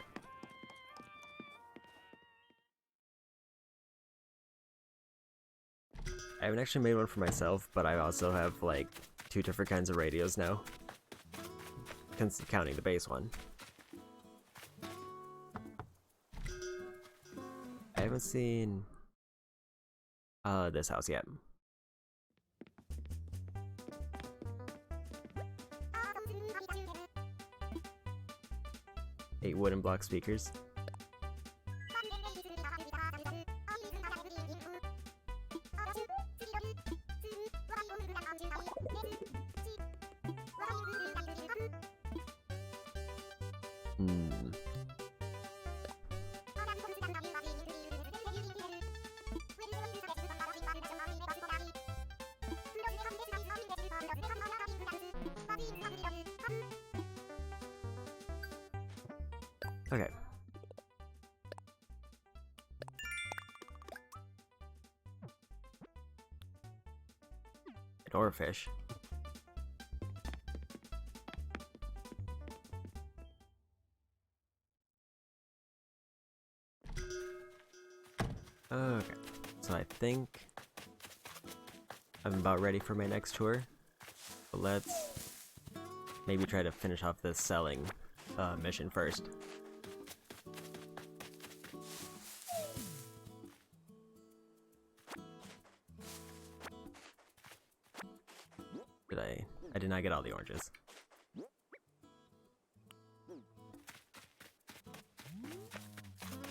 I haven't actually made one for myself, but I also have like 2 different kinds of radios now. Counting the base one. I haven't seen this house yet. 8 wooden block speakers. Okay. An oarfish. Okay, so I think I'm about ready for my next tour. But let's maybe try to finish off this selling mission first. I did not get all the oranges.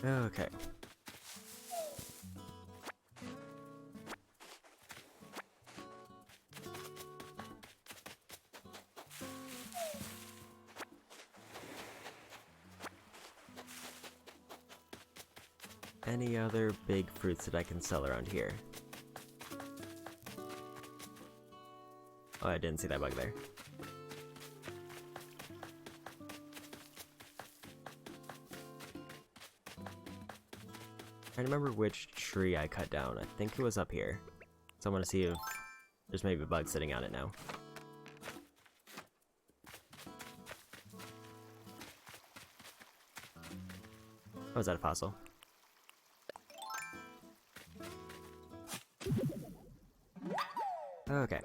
Okay. any other big fruits that I can sell around here. Oh, I didn't see that bug there. I remember which tree I cut down. I think it was up here. So I want to see if there's maybe a bug sitting on it now. Oh, is that a fossil? Okay.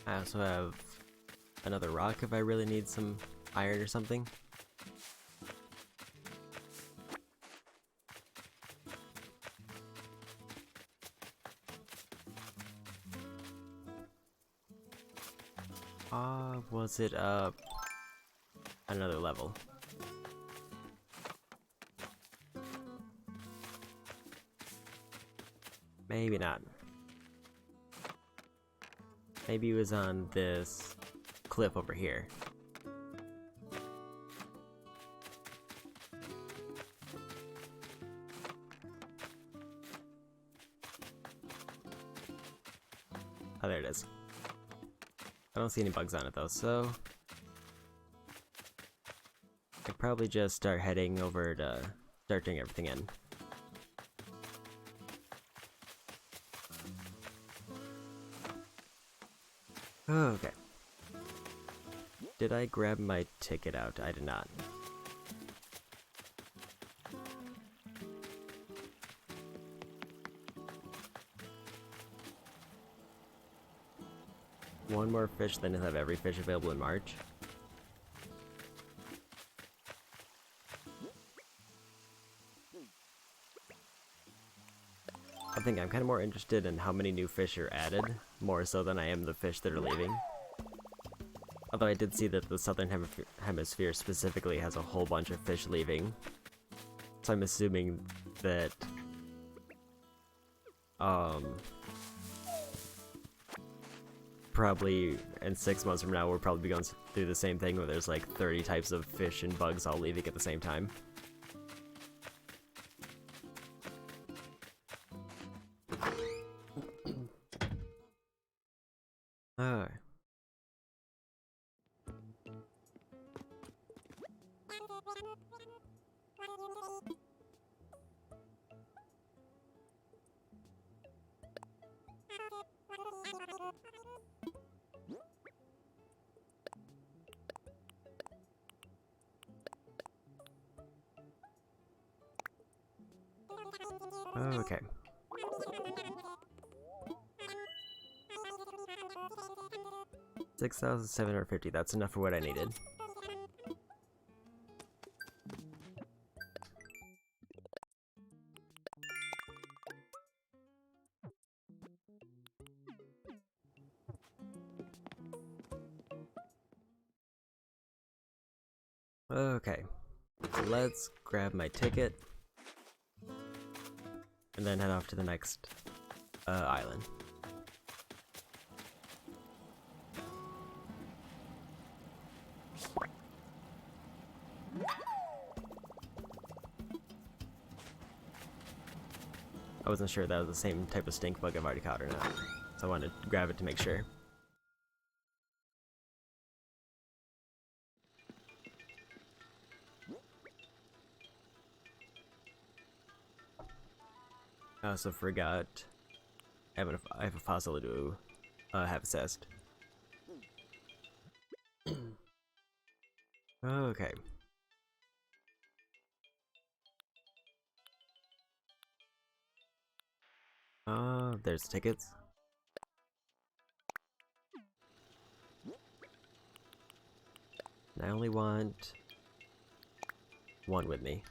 I also have another rock if I really need some iron or something. Was it up another level? Maybe not. Maybe it was on this cliff over here. Oh, there it is. I don't see any bugs on it though, so I could probably just start heading over to start doing everything in. Okay. Did I grab my ticket out? I did not. One more fish, then you'll have every fish available in March. I think I'm kind of more interested in how many new fish are added, more so than I am the fish that are leaving. Although I did see that the Southern Hemisphere specifically has a whole bunch of fish leaving. So I'm assuming that probably in 6 months from now we'll probably be going through the same thing where there's like 30 types of fish and bugs all leaving at the same time. Alright. Okay. 6,750, that's enough for what I needed. Okay, let's grab my ticket and then head off to the next island. I wasn't sure that was the same type of stink bug I've already caught or not, so I wanted to grab it to make sure. I also forgot I have a fossil to have assessed. Okay. There's tickets. And I only want one with me.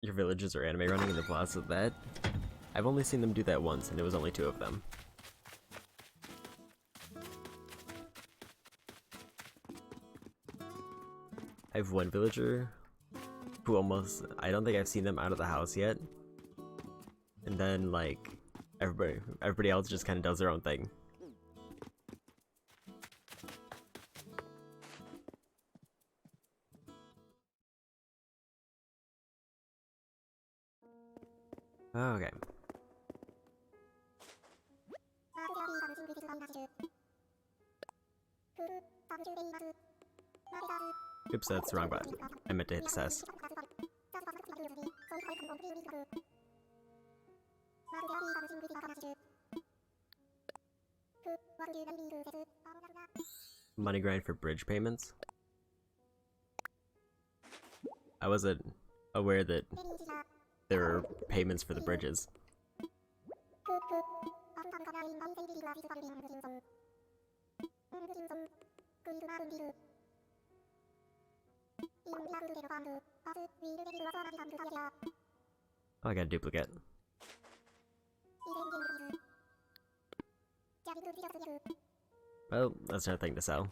Your villagers are anime running in the plaza of that? I've only seen them do that once, and it was only 2 of them. I have one villager who almost... I don't think I've seen them out of the house yet. and then like everybody else just kind of does their own thing. Okay. Oops, that's the wrong button. I meant to hit assess. Money grind for bridge payments? I wasn't aware that there were payments for the bridges. Oh, I got a duplicate. Well, that's another thing to sell.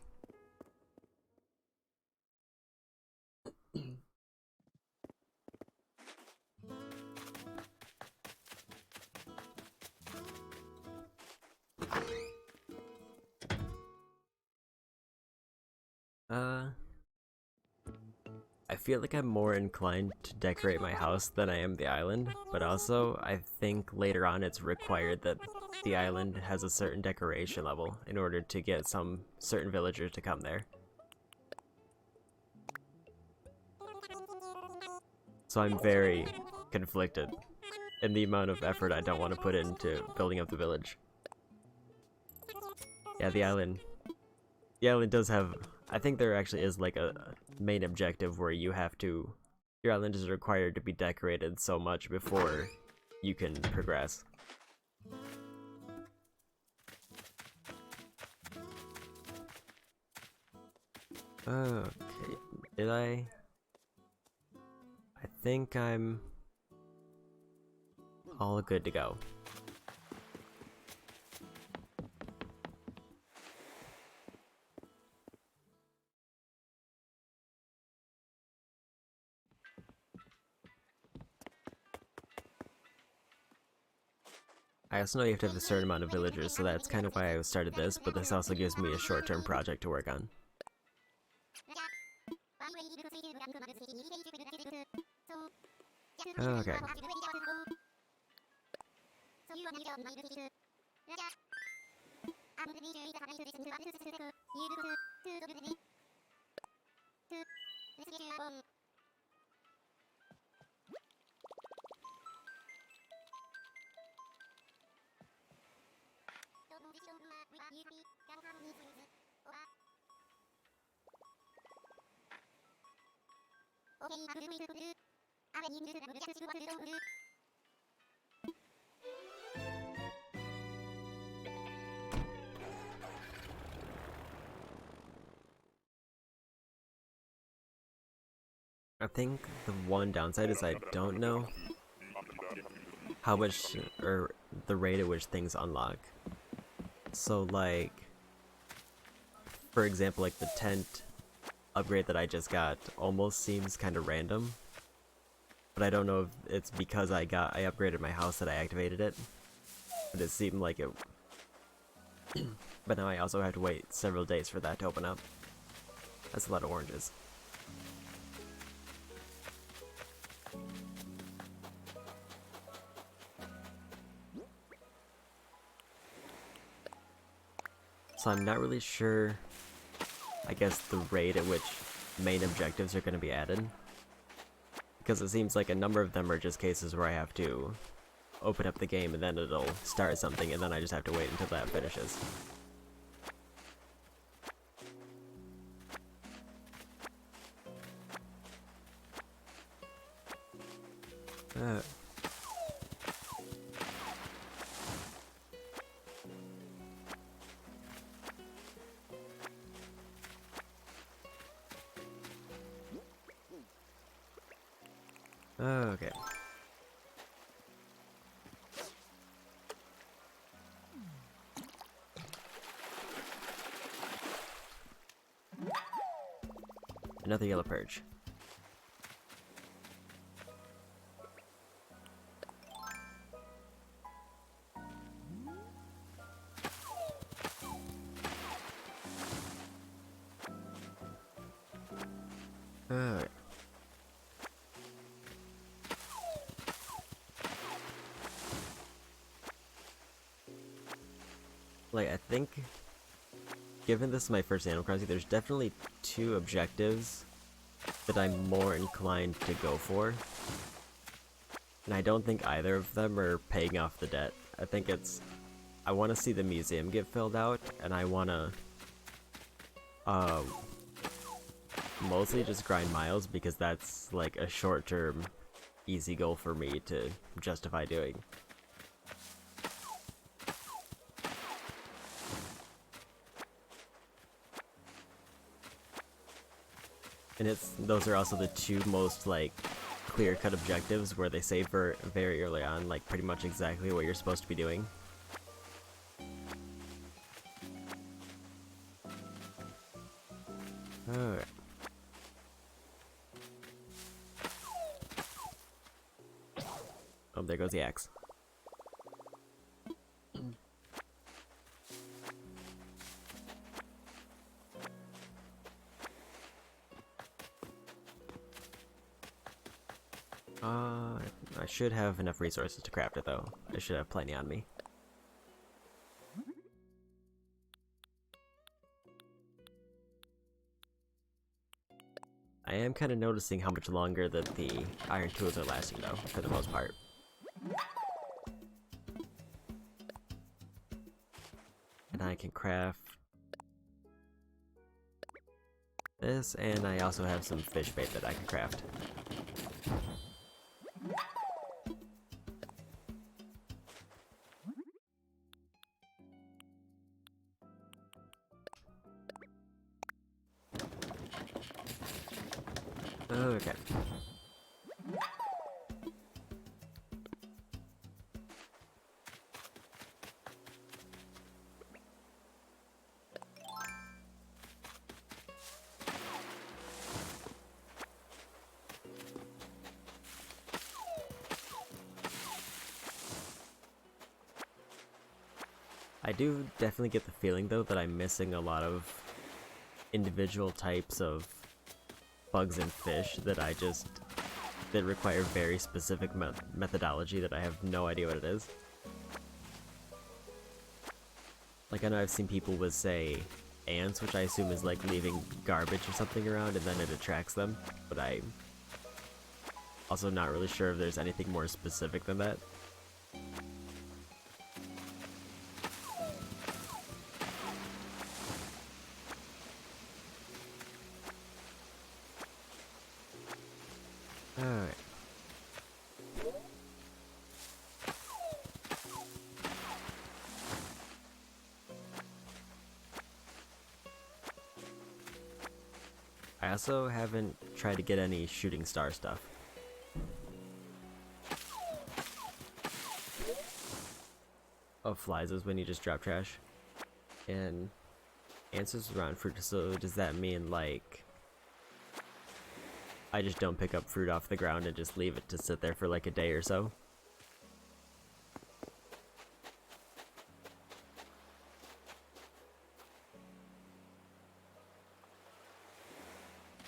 I feel like I'm more inclined to decorate my house than I am the island, but also I think later on it's required that the island has a certain decoration level in order to get some certain villagers to come there. So I'm very conflicted in the amount of effort I don't want to put into building up the village. Yeah, the island does have, I think there actually is like a main objective where you have to, your island is required to be decorated so much before you can progress. Okay, did I think I'm all good to go. I also know you have to have a certain amount of villagers, so that's kind of why I started this, but this also gives me a short-term project to work on. Okay. I think the one downside is I don't know how much, or the rate at which things unlock. So like, for example, like the tent upgrade that I just got almost seems kind of random, but I don't know if it's because I upgraded my house that I activated it, but it seemed like it. But now I also have to wait several days for that to open up. That's a lot of oranges. So I'm not really sure, I guess, the rate at which main objectives are going to be added. Because it seems like a number of them are just cases where I have to open up the game and then it'll start something and then I just have to wait until that finishes. Okay. Another yellow purge. like, I think, given this is my first Animal Crossing, there's definitely two objectives that I'm more inclined to go for. And I don't think either of them are paying off the debt. I think it's, I want to see the museum get filled out, and I want to, mostly just grind miles, because that's, like, a short-term, easy goal for me to justify doing. And those are also the two most, like, clear-cut objectives where they say very early on, like, pretty much exactly what you're supposed to be doing. Alright. Oh, there goes the axe. I should have enough resources to craft it, though. I should have plenty on me. I am kind of noticing how much longer that the iron tools are lasting, though, for the most part. And I can craft this, and I also have some fish bait that I can craft. Okay. I do definitely get the feeling, though, that I'm missing a lot of individual types of bugs and fish that require very specific methodology that I have no idea what it is. Like, I know I've seen people with, say, ants, which I assume is like leaving garbage or something around and then it attracts them, but I'm also not really sure if there's anything more specific than that. Alright. I also haven't tried to get any shooting star stuff. Oh, flies is when you just drop trash. And answers around fruit, so does that mean, like, I just don't pick up fruit off the ground and just leave it to sit there for like a day or so?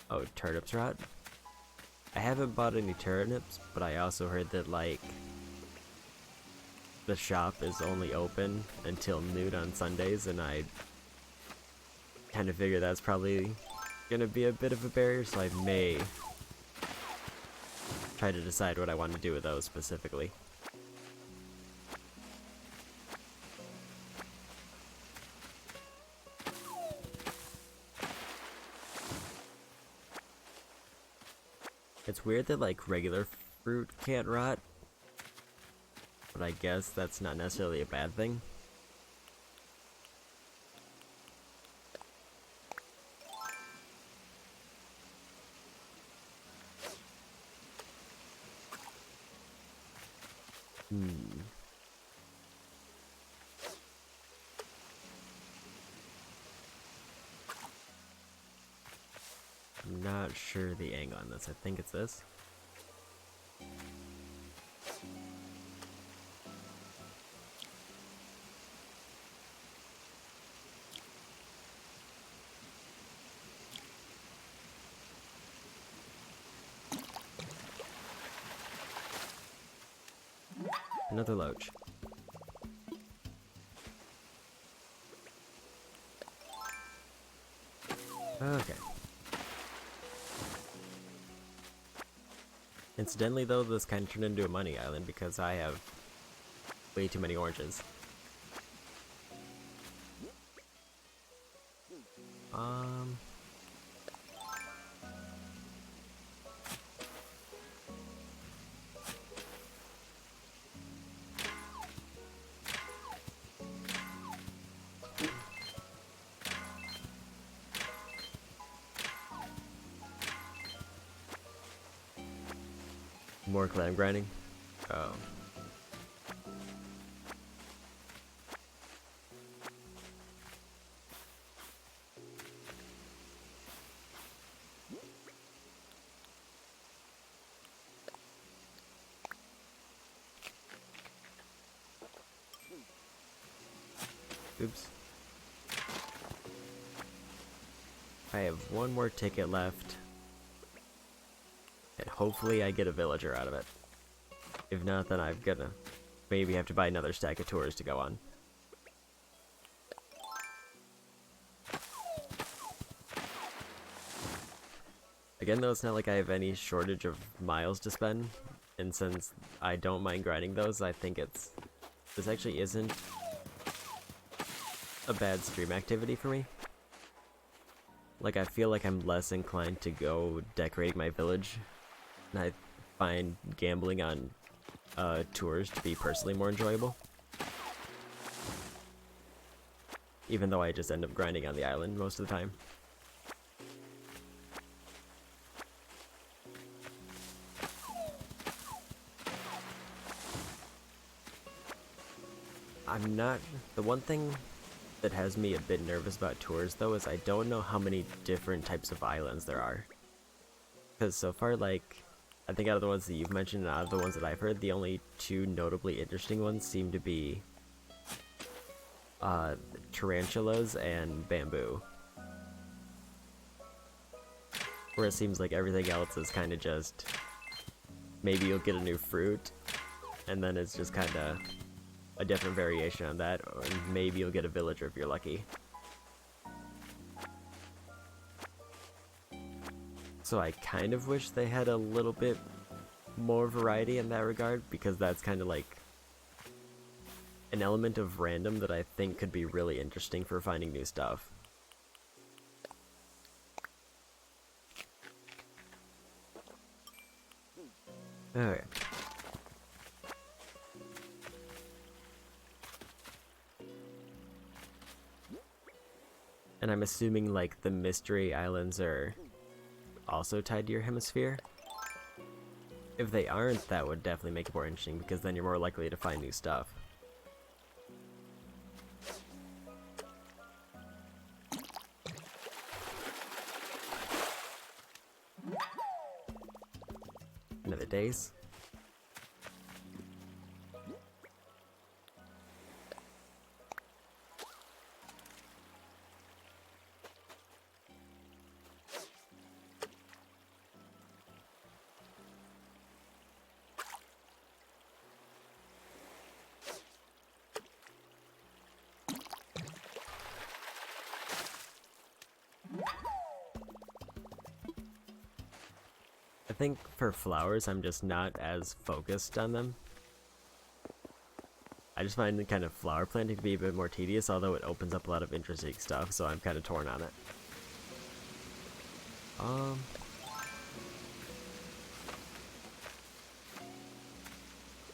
Oh, turnips rot? I haven't bought any turnips, but I also heard that, like, the shop is only open until noon on Sundays, and I kind of figure that's probably gonna be a bit of a barrier, so I may try to decide what I want to do with those specifically. It's weird that, like, regular fruit can't rot, but I guess that's not necessarily a bad thing. I'm not sure the angle on this. I think it's this. Another loach. Okay. Incidentally, though, this kind of turned into a money island because I have way too many oranges. More clam grinding? Oh. Oops. I have one more ticket left. And hopefully I get a villager out of it. If not, then I'm gonna maybe have to buy another stack of tours to go on. Again, though, it's not like I have any shortage of miles to spend, and since I don't mind grinding those, I think this actually isn't a bad stream activity for me. Like, I feel like I'm less inclined to go decorate my village, and I find gambling on tours to be personally more enjoyable. Even though I just end up grinding on the island most of the time. The one thing that has me a bit nervous about tours, though, is I don't know how many different types of islands there are. Because so far, like, I think out of the ones that you've mentioned and out of the ones that I've heard, the only two notably interesting ones seem to be tarantulas and bamboo. Where it seems like everything else is kind of just, maybe you'll get a new fruit, and then it's just kind of a different variation on that, or maybe you'll get a villager if you're lucky. So I kind of wish they had a little bit more variety in that regard, because that's kind of like an element of random that I think could be really interesting for finding new stuff. Okay. And I'm assuming, like, the mystery islands are also tied to your hemisphere? If they aren't, that would definitely make it more interesting, because then you're more likely to find new stuff. Another days. I think for flowers, I'm just not as focused on them. I just find the kind of flower planting to be a bit more tedious, although it opens up a lot of interesting stuff, so I'm kind of torn on it.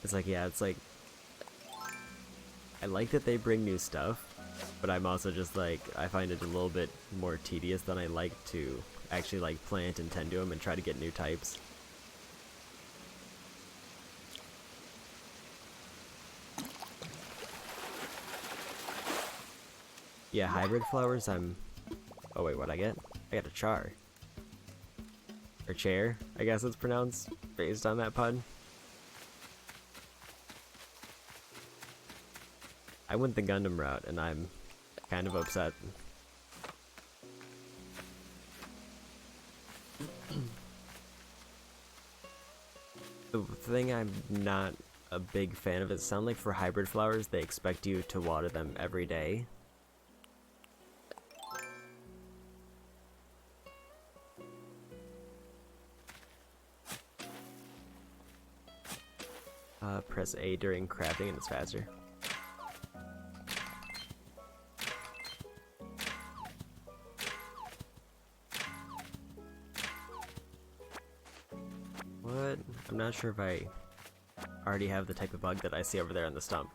It's like, yeah, it's like, I like that they bring new stuff, but I'm also just like, I find it a little bit more tedious than I like to actually like plant and tend to them and try to get new types. Yeah, hybrid flowers, oh wait, what'd I get? I got a char. Or chair, I guess it's pronounced, based on that pun. I went the Gundam route, and I'm kind of upset. The thing I'm not a big fan of, it sounds like for hybrid flowers, they expect you to water them every day. Press A during crafting and it's faster. What? I'm not sure if I already have the type of bug that I see over there on the stump.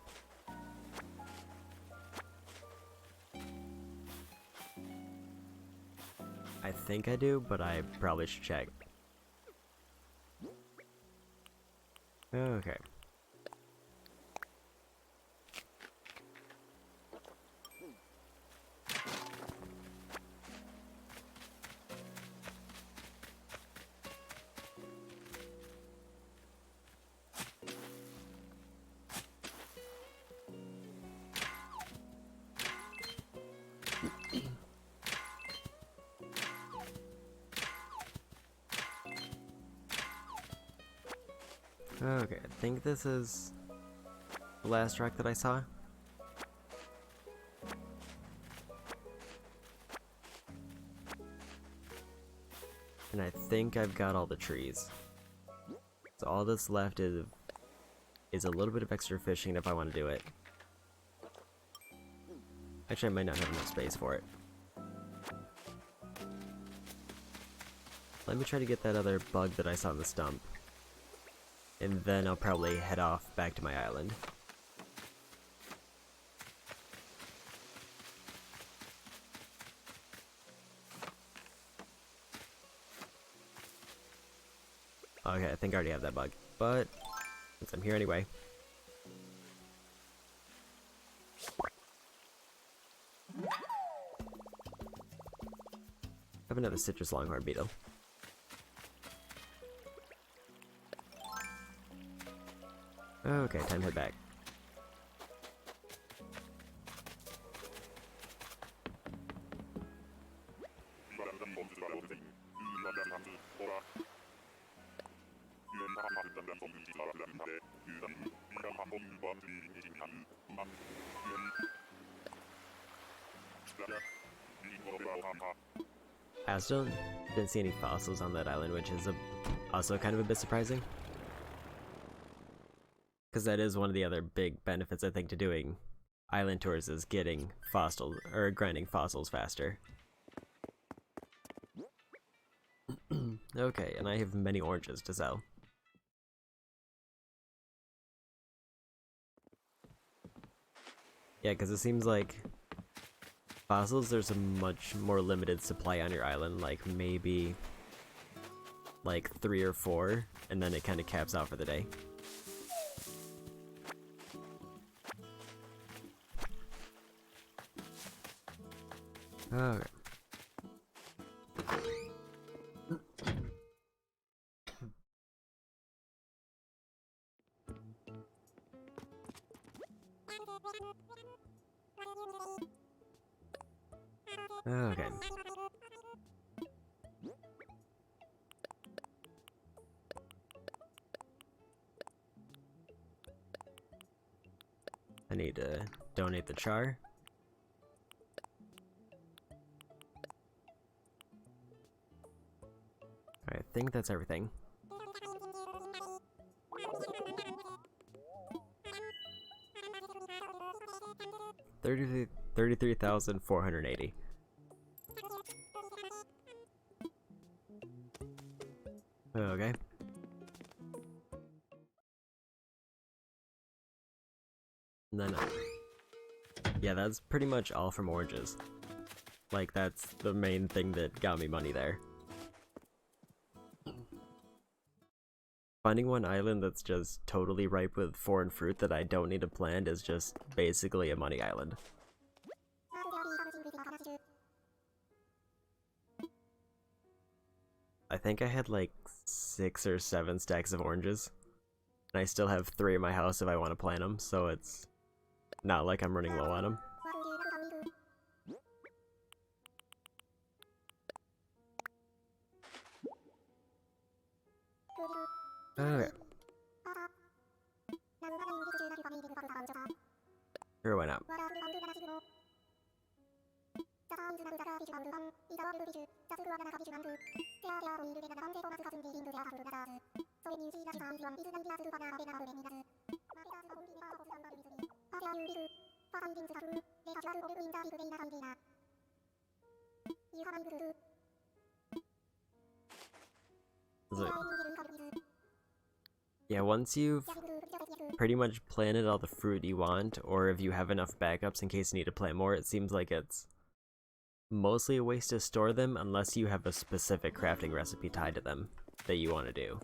I think I do, but I probably should check. Okay. Okay, I think this is the last rock that I saw. And I think I've got all the trees. So all that's left is a little bit of extra fishing if I want to do it. Actually, I might not have enough space for it. Let me try to get that other bug that I saw on the stump. And then I'll probably head off back to my island. Okay, I think I already have that bug, but since I'm here anyway. I have another citrus longhorn beetle. Okay, time to head back. I also didn't see any fossils on that island, which is also kind of a bit surprising. Because that is one of the other big benefits, I think, to doing island tours is getting fossils, or grinding fossils faster. Okay, and I have many oranges to sell. Yeah, because it seems like fossils, there's a much more limited supply on your island, like maybe like 3 or 4, and then it kind of caps out for the day. Okay. Okay. I need to donate the char. I think that's everything. $33,480. Okay. And then, yeah, that's pretty much all from oranges. Like, that's the main thing that got me money there. Finding one island that's just totally ripe with foreign fruit that I don't need to plant is just basically a money island. I think I had like 6 or 7 stacks of oranges. And I still have 3 in my house if I want to plant them, so it's not like I'm running low on them. Okay. Sure, why not? So, yeah, once you've pretty much planted all the fruit you want, or if you have enough backups in case you need to plant more, it seems like it's mostly a waste to store them unless you have a specific crafting recipe tied to them that you want to do.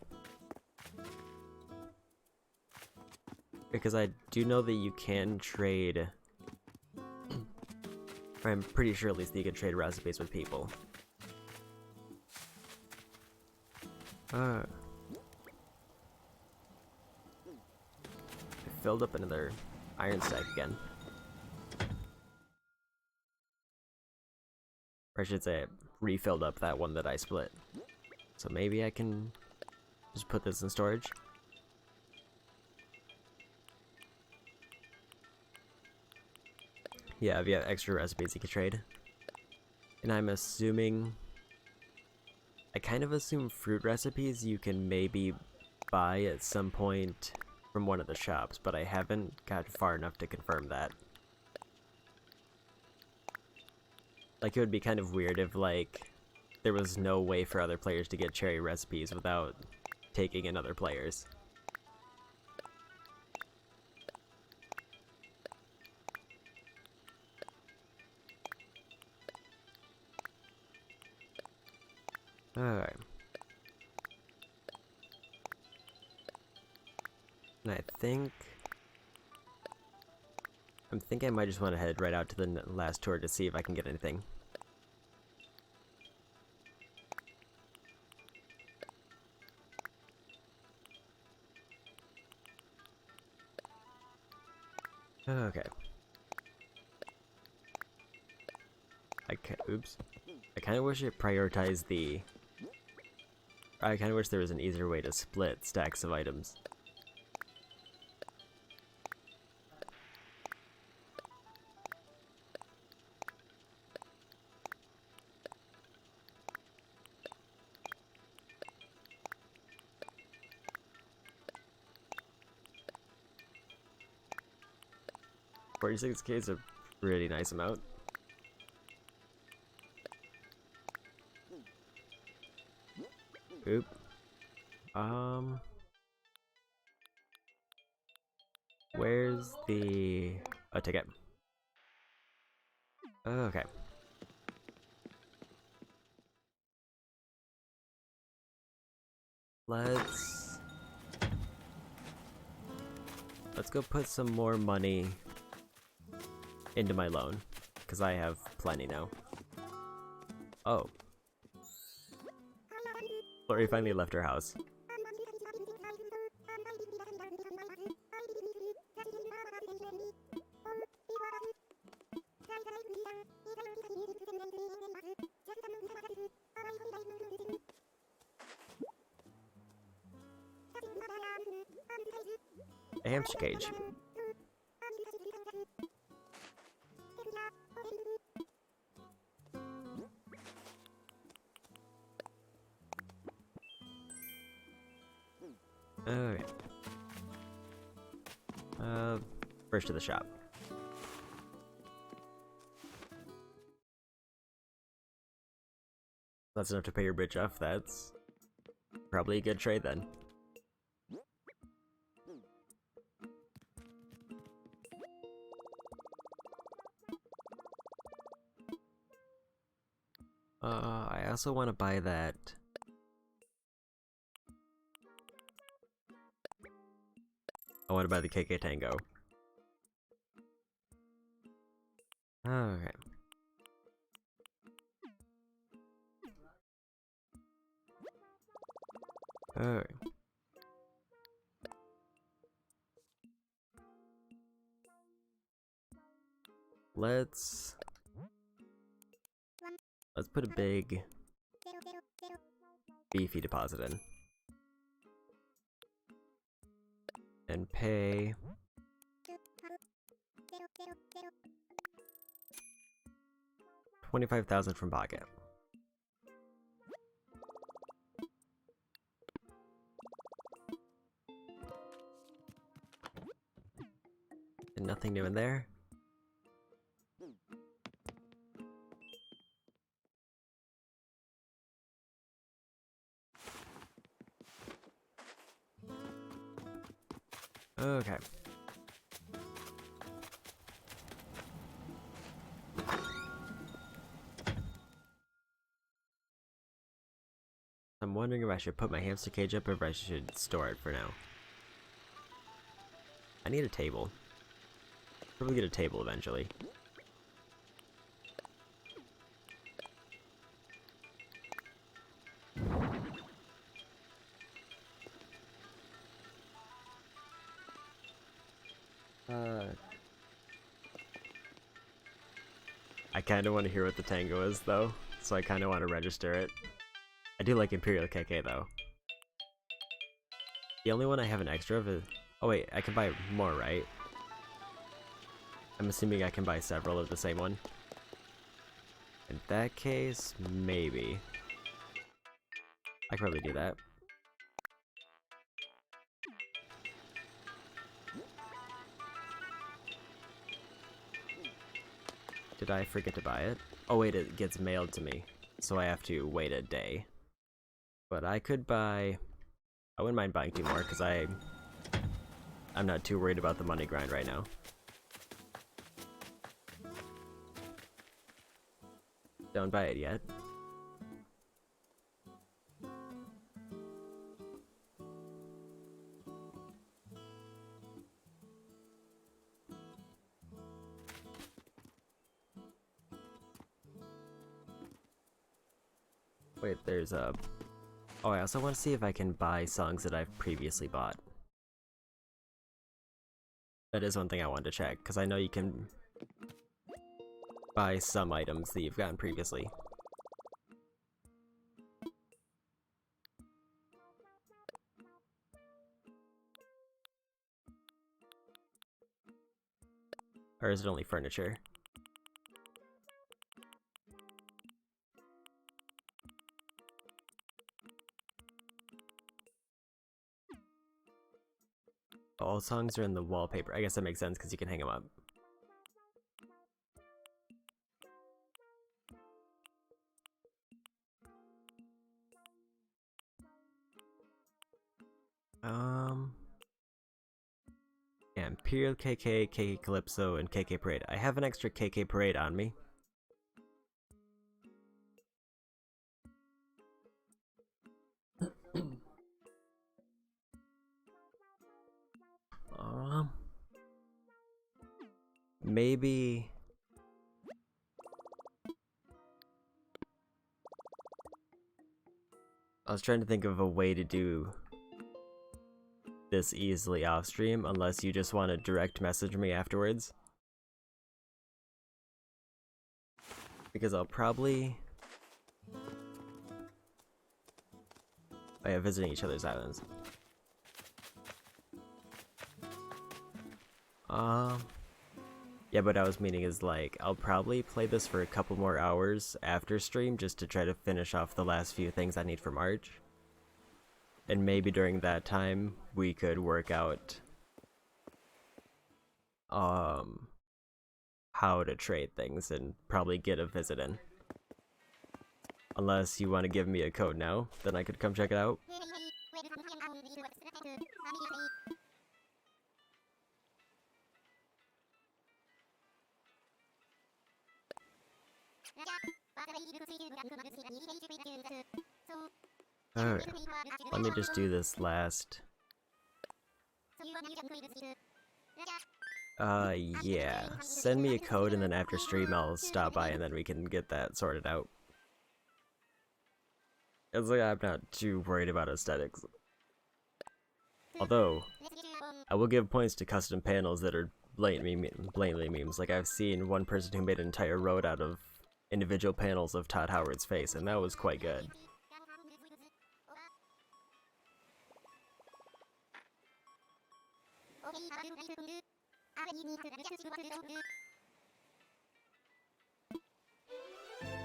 Because I do know that you can trade, I'm pretty sure at least that you can trade recipes with people. I filled up another iron stack again. Or I should say, I refilled up that one that I split. So maybe I can just put this in storage. Yeah, if you have extra recipes you can trade. And I'm assuming... I kind of assume fruit recipes you can maybe buy at some point from one of the shops, but I haven't got far enough to confirm that. Like, it would be kind of weird if, like, there was no way for other players to get cherry recipes without taking in other players. Alright. And I think I might just want to head right out to the last tour to see if I can get anything. Okay. Oops. I kind of wish it prioritized the... I kind of wish there was an easier way to split stacks of items. $46K is a pretty nice amount. Oop. Where's the... oh, ticket. Okay. Let's go put some more money into my loan, because I have plenty now. Oh. Lori finally left her house. A hamster cage. Okay. First to the shop. That's enough to pay your bridge off. That's probably a good trade then. I also want to buy that. I want to buy the KK Tango. Okay. Alright. Let's put a big beefy deposit in. And pay 25,000 from pocket. Nothing new in there. Okay. I'm wondering if I should put my hamster cage up or if I should store it for now. I need a table. Probably get a table eventually. I kind of want to hear what the tango is though, so I kind of want to register it. I do like Imperial KK though. The only one I have an extra of is... Oh wait, I can buy more, right? I'm assuming I can buy several of the same one. In that case, maybe. I could probably do that. Did I forget to buy it? Oh wait, it gets mailed to me, so I have to wait a day. But I could buy... I wouldn't mind buying 2 more, because I'm not too worried about the money grind right now. Don't buy it yet. Wait, there's a... Oh, I also want to see if I can buy songs that I've previously bought. That is one thing I wanted to check, because I know you can buy some items that you've gotten previously. Or is it only furniture? All songs are in the wallpaper. I guess that makes sense because you can hang them up. Yeah, Imperial KK, KK Calypso, and KK Parade. I have an extra KK Parade on me. Maybe... I was trying to think of a way to do this easily off stream, unless you just want to direct message me afterwards. Because I'll probably... Oh yeah, visiting each other's islands. Yeah, but I was meaning is like, I'll probably play this for a couple more hours after stream just to try to finish off the last few things I need for March. And maybe during that time, we could work out how to trade things and probably get a visit in. Unless you want to give me a code now, then I could come check it out. Alright, let me just do this last. Yeah. Send me a code and then after stream I'll stop by and then we can get that sorted out. It's like I'm not too worried about aesthetics. Although, I will give points to custom panels that are blatantly memes. Like I've seen one person who made an entire road out of individual panels of Todd Howard's face, and that was quite good.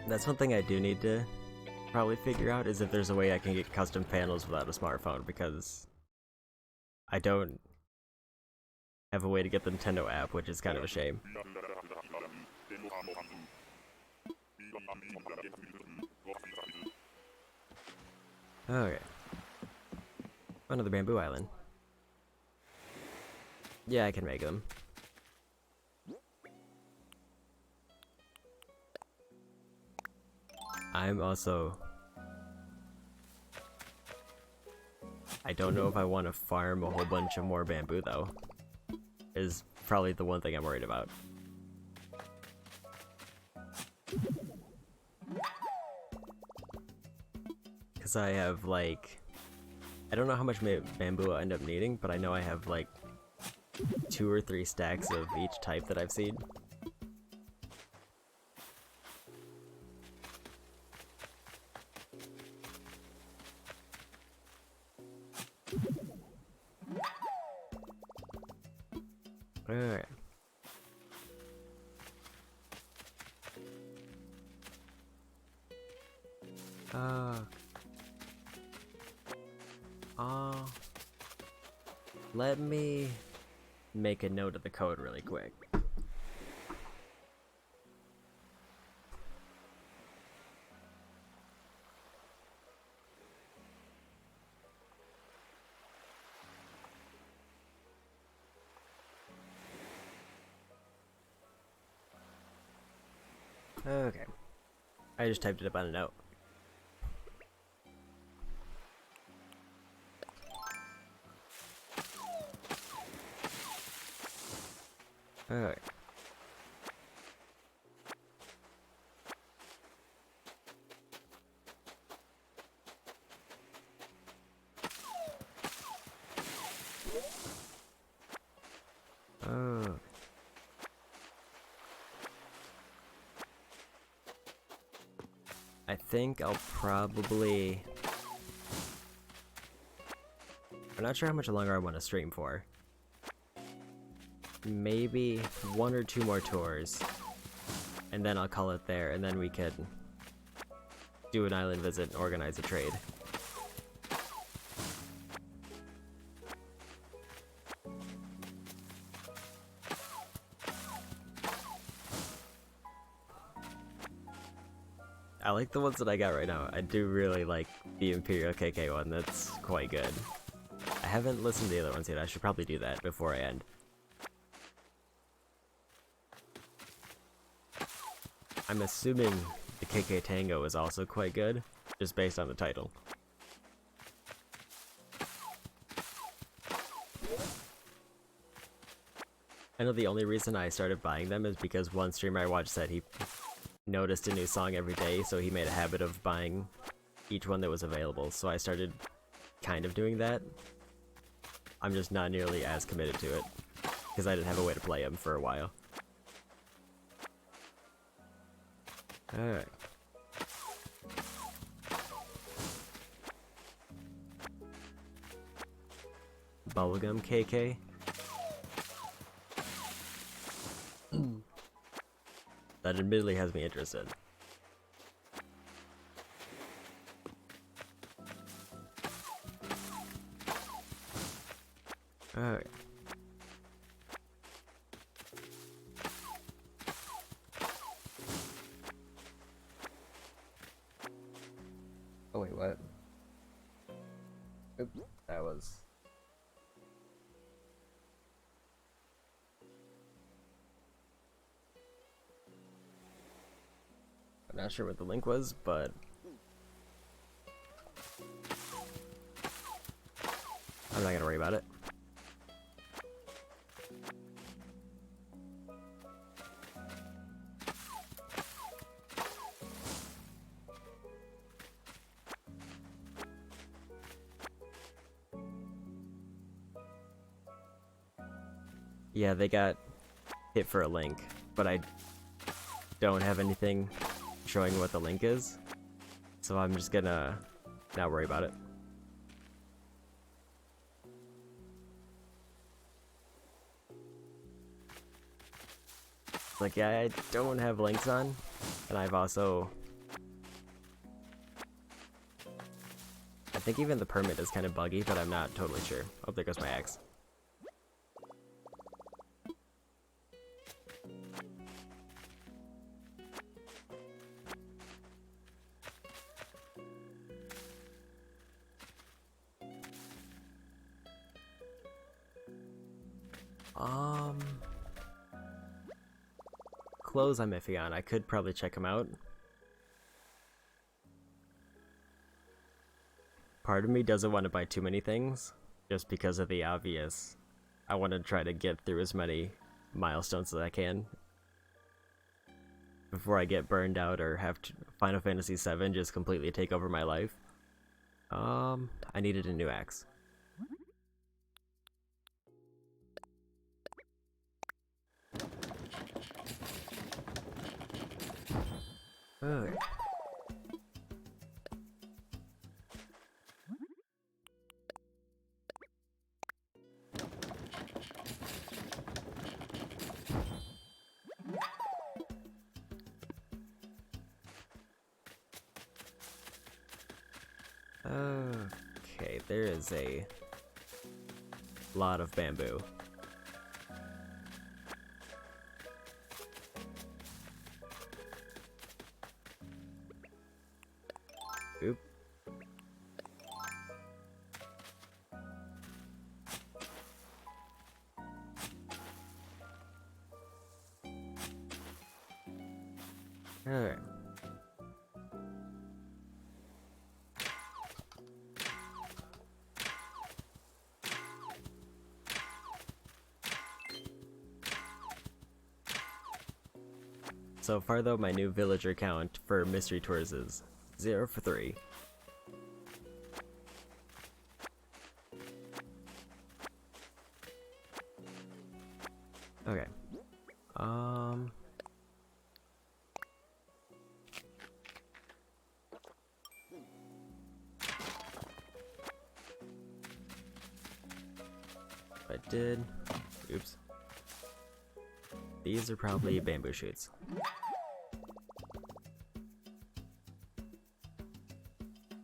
That's one thing I do need to probably figure out, is if there's a way I can get custom panels without a smartphone, because I don't have a way to get the Nintendo app, which is kind of a shame. Okay. Another bamboo island. Yeah, I can make them. I'm also... I don't know if I want to farm a whole bunch of more bamboo, though. Is probably the one thing I'm worried about. Because I have, like... I don't know how much bamboo I'll end up needing, but I know I have, like, 2 or 3 stacks of each type that I've seen. Alright. Let me make a note of the code really quick. Okay. I just typed it up on a note. Alright. Oh. I think I'll probably... I'm not sure how much longer I want to stream for. Maybe 1 or 2 more tours, and then I'll call it there, and then we could do an island visit and organize a trade. I like the ones that I got right now. I do really like the Imperial KK one, that's quite good. I haven't listened to the other ones yet, I should probably do that before I end. I'm assuming the KK Tango is also quite good, just based on the title. I know the only reason I started buying them is because one streamer I watched said he noticed a new song every day, so he made a habit of buying each one that was available, so I started kind of doing that. I'm just not nearly as committed to it, because I didn't have a way to play them for a while. Alright. Bubblegum KK? That admittedly has me interested. Alright. Oh wait, what? Oops, that was... I'm not sure what the link was, but... I'm not gonna worry about it. Yeah, they got hit for a link, but I don't have anything showing what the link is, so I'm just gonna not worry about it. Like, yeah, I don't have links on, and I've also... I think even the permit is kind of buggy, but I'm not totally sure. Oh, there goes my axe. Clothes I'm iffy on. I could probably check them out. Part of me doesn't want to buy too many things, just because of the obvious. I want to try to get through as many milestones as I can before I get burned out or have Final Fantasy VII just completely take over my life. I needed a new axe. Okay. Okay, there is a lot of bamboo. Oop. Alright. So far though, my new villager count for mystery tours is 0 for 3. Okay. I did. Oops. These are probably bamboo shoots.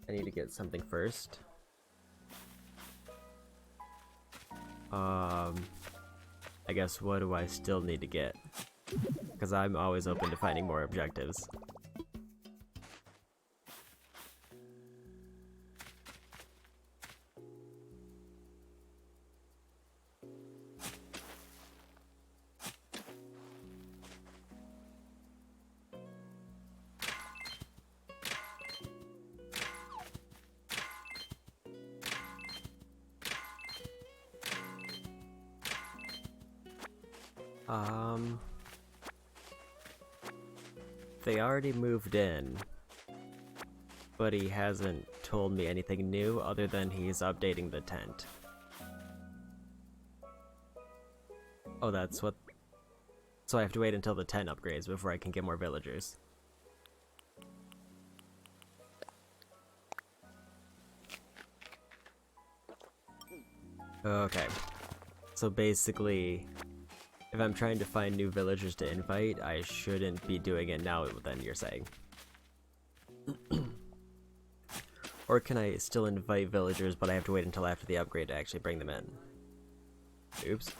I need to get something first. I guess what do I still need to get? Because I'm always open to finding more objectives. They already moved in, but he hasn't told me anything new other than he's updating the tent. Oh, that's what... So I have to wait until the tent upgrades before I can get more villagers. Okay. So basically, if I'm trying to find new villagers to invite, I shouldn't be doing it now, then you're saying. Or can I still invite villagers, but I have to wait until after the upgrade to actually bring them in? Oops.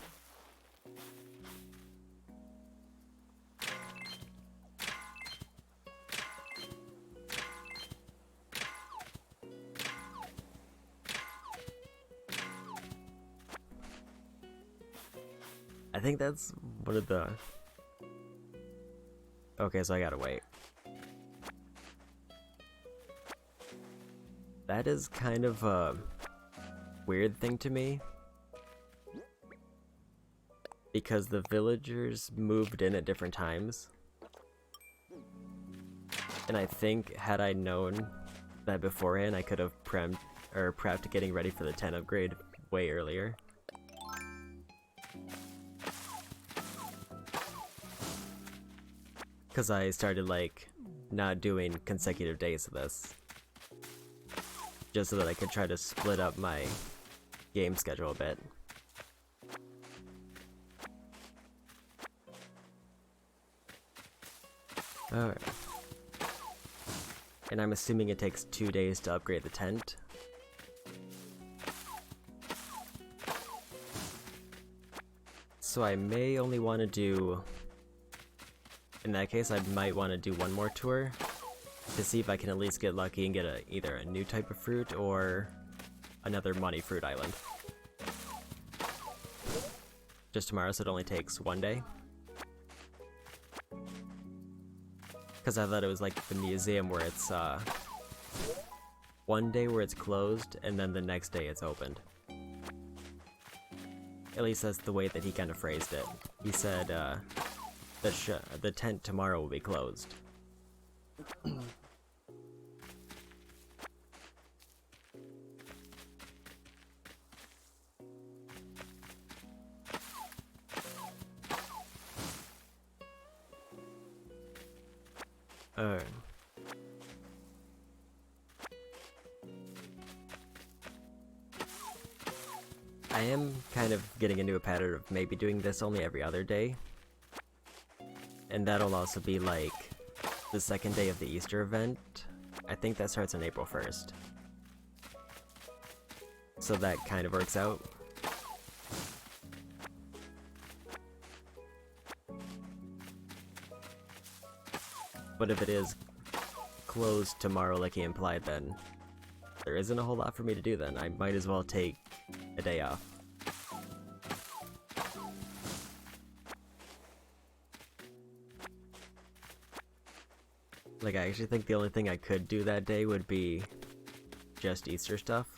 I think that's one of the... Okay, so I gotta wait. That is kind of a weird thing to me. Because the villagers moved in at different times. And I think had I known that beforehand, I could have prepped getting ready for the 10 upgrade way earlier. Because I started, like, not doing consecutive days of this. Just so that I could try to split up my game schedule a bit. Alright. And I'm assuming it takes 2 days to upgrade the tent. So I may only want to do... In that case, I might want to do one more tour to see if I can at least get lucky and get either a new type of fruit or another money fruit island. just tomorrow, so it only takes 1 day. Because I thought it was like the museum where it's 1 day where it's closed, and then the next day it's opened. At least that's the way that he kind of phrased it. He said the tent tomorrow will be closed. I am kind of getting into a pattern of maybe doing this only every other day. And that'll also be like the second day of the Easter event. I think that starts on April 1st. So that kind of works out. But if it is closed tomorrow like he implied, then there isn't a whole lot for me to do then. I might as well take a day off. Like, I actually think the only thing I could do that day would be just Easter stuff.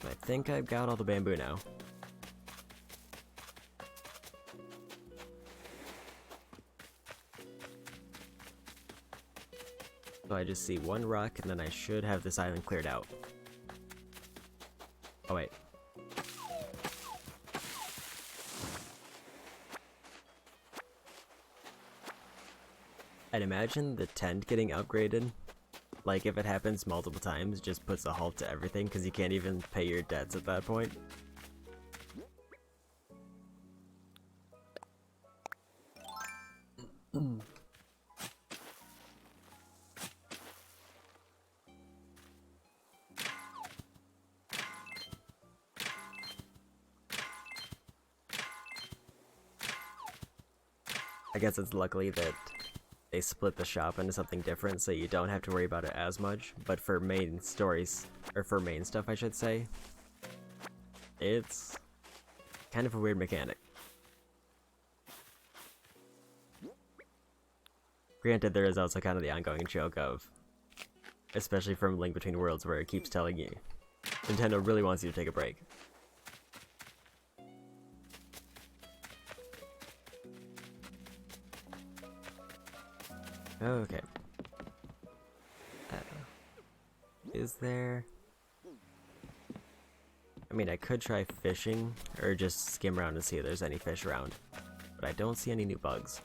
I think I've got all the bamboo now. So I just see one rock, and then I should have this island cleared out. Oh wait. I'd imagine the tent getting upgraded, like if it happens multiple times, just puts a halt to everything because you can't even pay your debts at that point. I guess it's luckily that they split the shop into something different so you don't have to worry about it as much, but for main stories, or for main stuff I should say, it's kind of a weird mechanic. Granted, there is also kind of the ongoing joke of, especially from Link Between Worlds, where it keeps telling you, Nintendo really wants you to take a break. Okay. Is there... I mean, I could try fishing, or just skim around and see if there's any fish around. But I don't see any new bugs.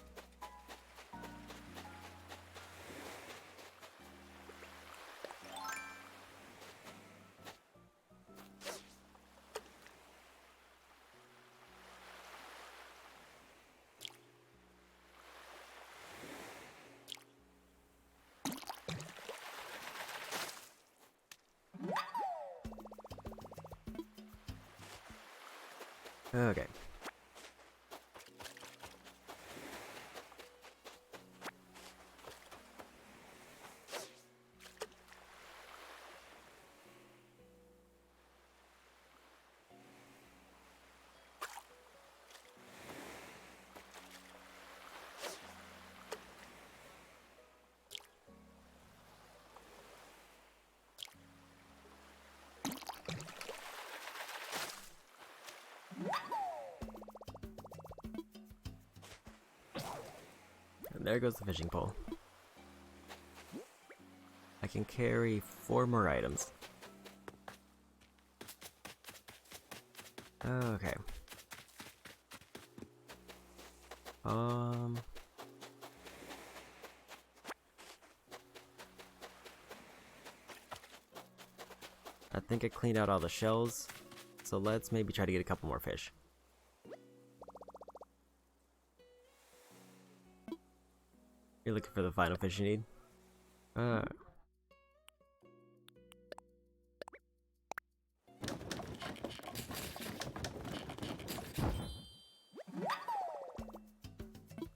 Okay. And there goes the fishing pole. I can carry 4 more items. Okay. I think I cleaned out all the shells, so let's maybe try to get a couple more fish. You're looking for the final fish you need?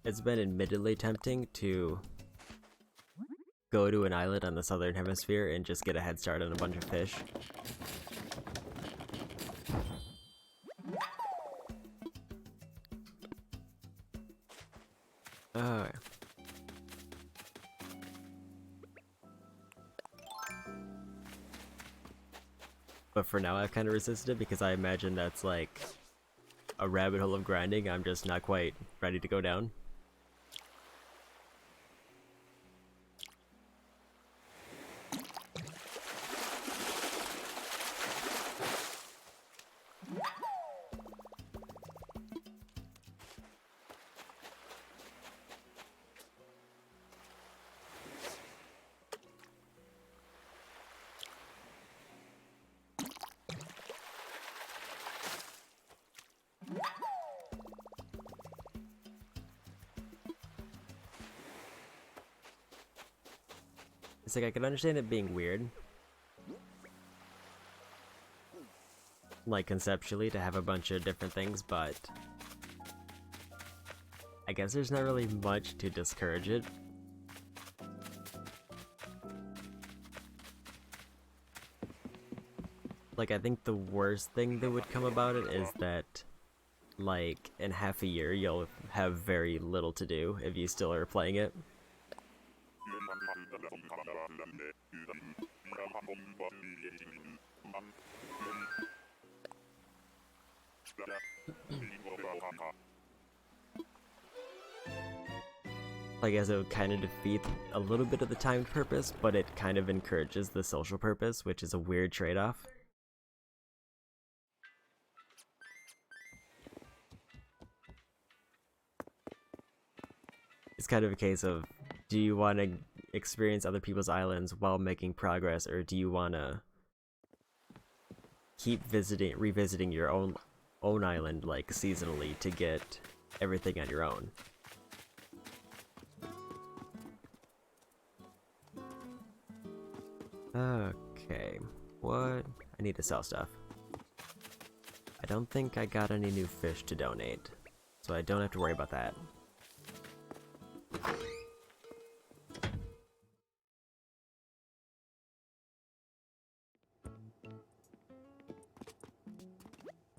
It's been admittedly tempting to go to an island on the southern hemisphere and just get a head start on a bunch of fish. Oh. But for now, I've kind of resisted it because I imagine that's like a rabbit hole of grinding I'm just not quite ready to go down. It's like I can understand it being weird, like conceptually, to have a bunch of different things, but I guess there's not really much to discourage it. Like, I think the worst thing that would come about it is that, like, in half a year you'll have very little to do if you still are playing it. I guess it would kind of defeat a little bit of the timed purpose, but it kind of encourages the social purpose, which is a weird trade-off. It's kind of a case of, do you want to experience other people's islands while making progress, or do you want to keep revisiting your own island, like, seasonally to get everything on your own? Okay, what? I need to sell stuff. I don't think I got any new fish to donate, so I don't have to worry about that.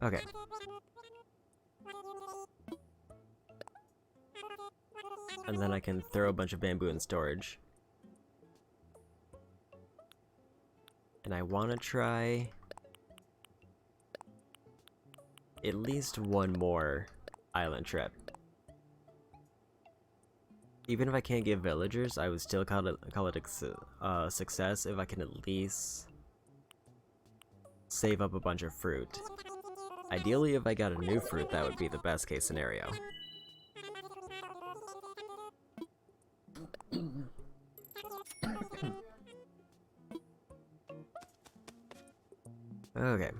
Okay. And then I can throw a bunch of bamboo in storage. And I want to try at least one more island trip. Even if I can't get villagers, I would still call it a success if I can at least save up a bunch of fruit. Ideally, if I got a new fruit, that would be the best case scenario. Okay.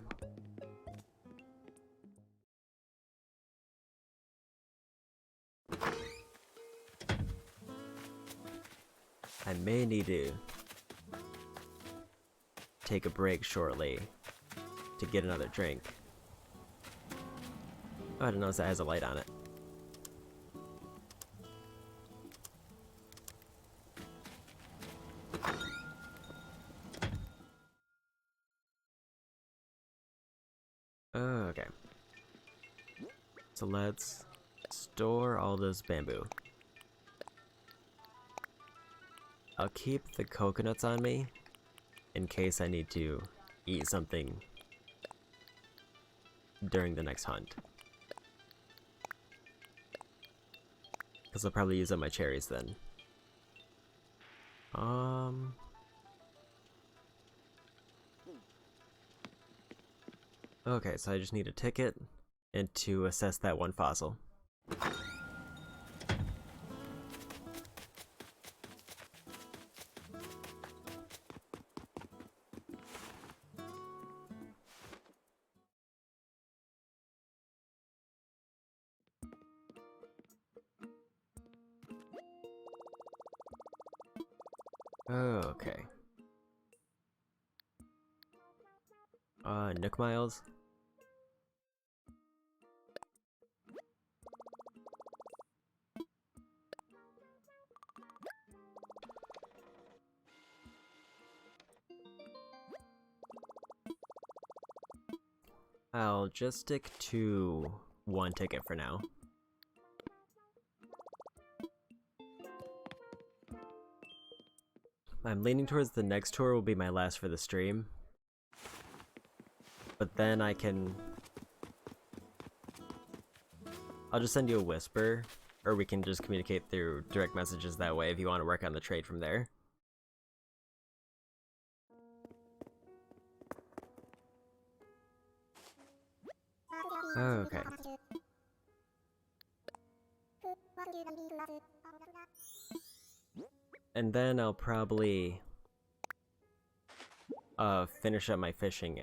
I may need to take a break shortly to get another drink. Oh, I didn't notice that has a light on it. Okay. So let's store all this bamboo. I'll keep the coconuts on me in case I need to eat something during the next hunt. Because I'll probably use up my cherries then. Okay, so I just need a ticket and to assess that one fossil. Okay. Nook miles. I'll just stick to one ticket for now. I'm leaning towards the next tour will be my last for the stream. But then I'll just send you a whisper, or we can just communicate through direct messages that way if you want to work on the trade from there. Okay. And then I'll probably finish up my fishing.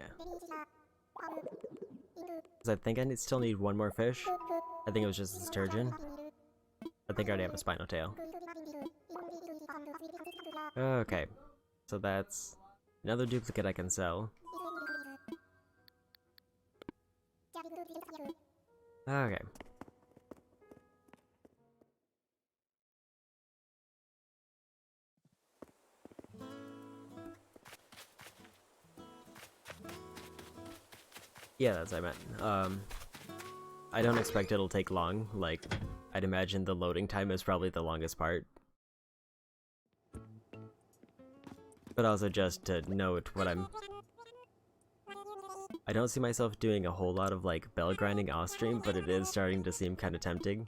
Because I think I still need one more fish. I think it was just a sturgeon. I think I already have a spino tail. Okay. So that's another duplicate I can sell. Okay. Yeah, that's what I meant. I don't expect it'll take long. Like, I'd imagine the loading time is probably the longest part. But also just to note what I don't see myself doing a whole lot of like bell grinding off stream, but it is starting to seem kind of tempting.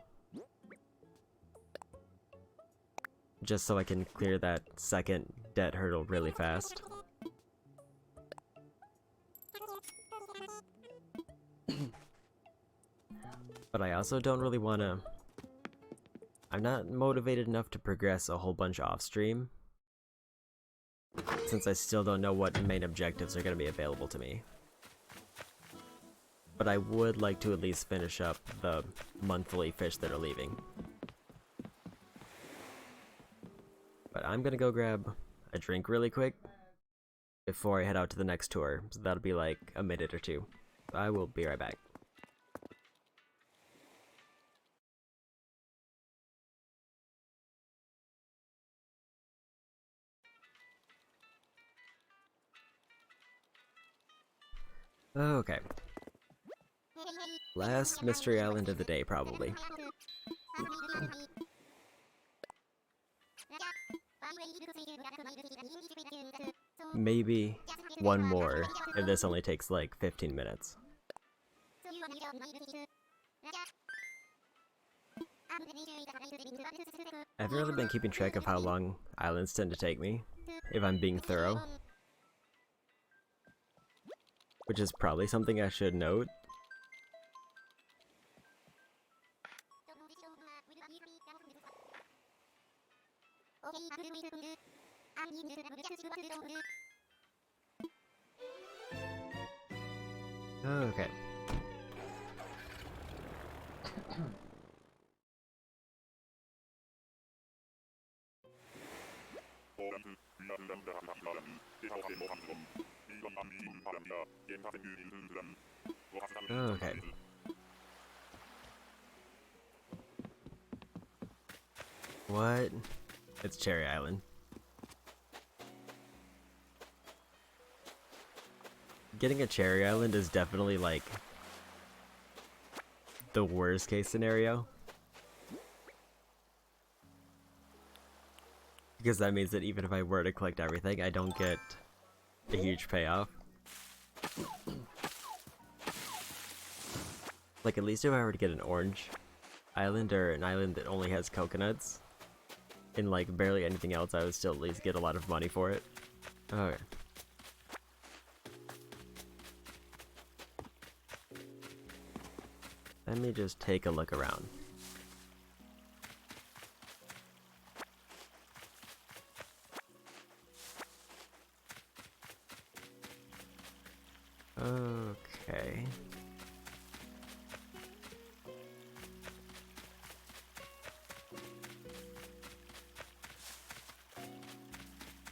Just so I can clear that second debt hurdle really fast. But I also don't really want to... I'm not motivated enough to progress a whole bunch off stream, since I still don't know what main objectives are going to be available to me. But I would like to at least finish up the monthly fish that are leaving. But I'm gonna go grab a drink really quick before I head out to the next tour, so that'll be like a minute or two. I will be right back. Okay. Last mystery island of the day, probably. Maybe one more, if this only takes like 15 minutes. I haven't really been keeping track of how long islands tend to take me, if I'm being thorough. Which is probably something I should note. Okay. Okay. What? It's Cherry Island. Getting a Cherry Island is definitely like the worst case scenario. Because that means that even if I were to collect everything, I don't get a huge payoff. Like, at least if I were to get an orange island or an island that only has coconuts and like barely anything else, I would still at least get a lot of money for it. Okay. Let me just take a look around. Okay.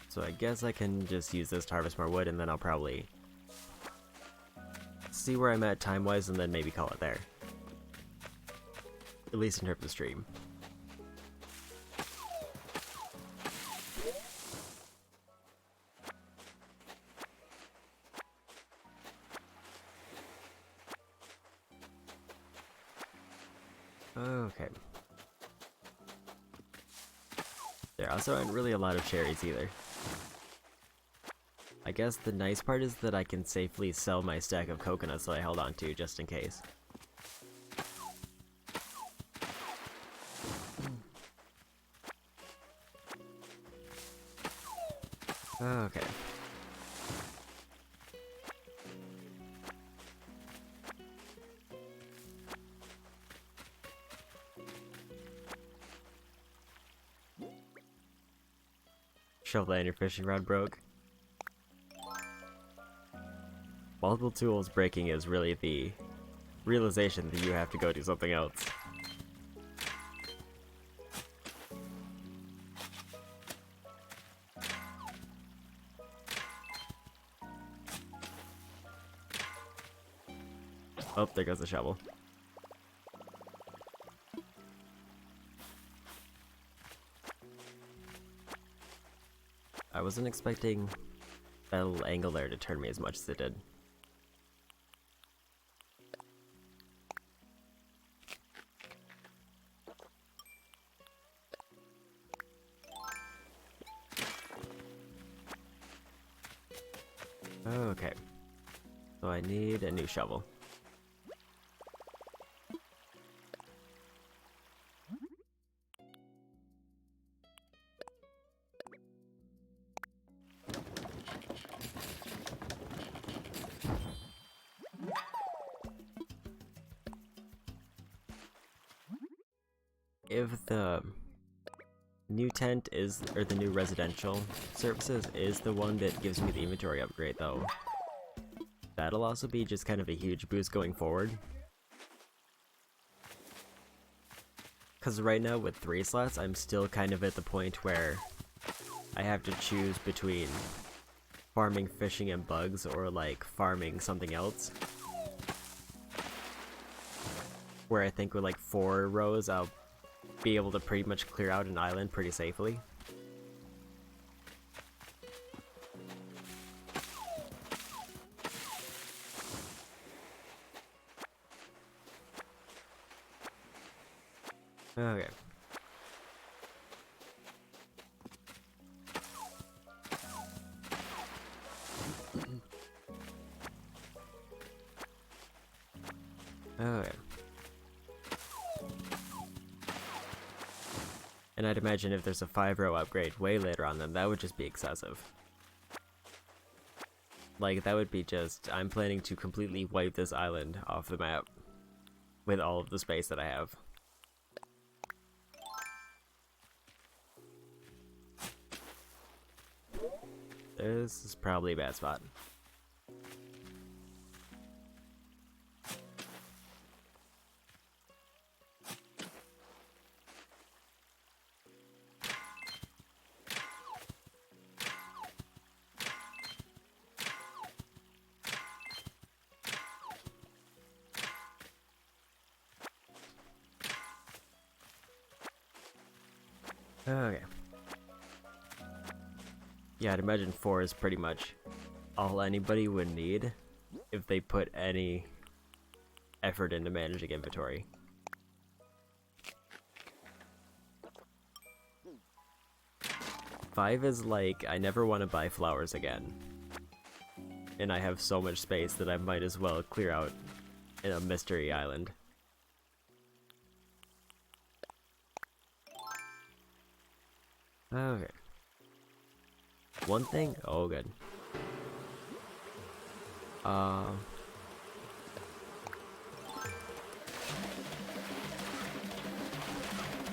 So I guess I can just use this to harvest more wood, and then I'll probably see where I'm at time-wise, and then maybe call it there. At least in terms of the stream. Okay. There also aren't really a lot of cherries either. I guess the nice part is that I can safely sell my stack of coconuts that I held on to just in case. Okay. Shovel and your fishing rod broke. Multiple tools breaking is really the realization that you have to go do something else. Oh, there goes the shovel. I wasn't expecting that little angle there to turn me as much as it did. Okay, so I need a new shovel. If the new tent is, or the new residential services is the one that gives me the inventory upgrade though, that'll also be just kind of a huge boost going forward. Because right now with 3 slots, I'm still kind of at the point where I have to choose between farming, fishing, and bugs, or like farming something else. Where I think with like 4 rows, I'll be able to pretty much clear out an island pretty safely. Okay. Okay. And I'd imagine if there's a 5-row upgrade way later on, then that would just be excessive. Like, that would be just, I'm planning to completely wipe this island off the map with all of the space that I have. This is probably a bad spot. Okay. Yeah, I'd imagine 4 is pretty much all anybody would need if they put any effort into managing inventory. Five is like, I never want to buy flowers again. And I have so much space that I might as well clear out in a mystery island. Okay. One thing? Oh, good.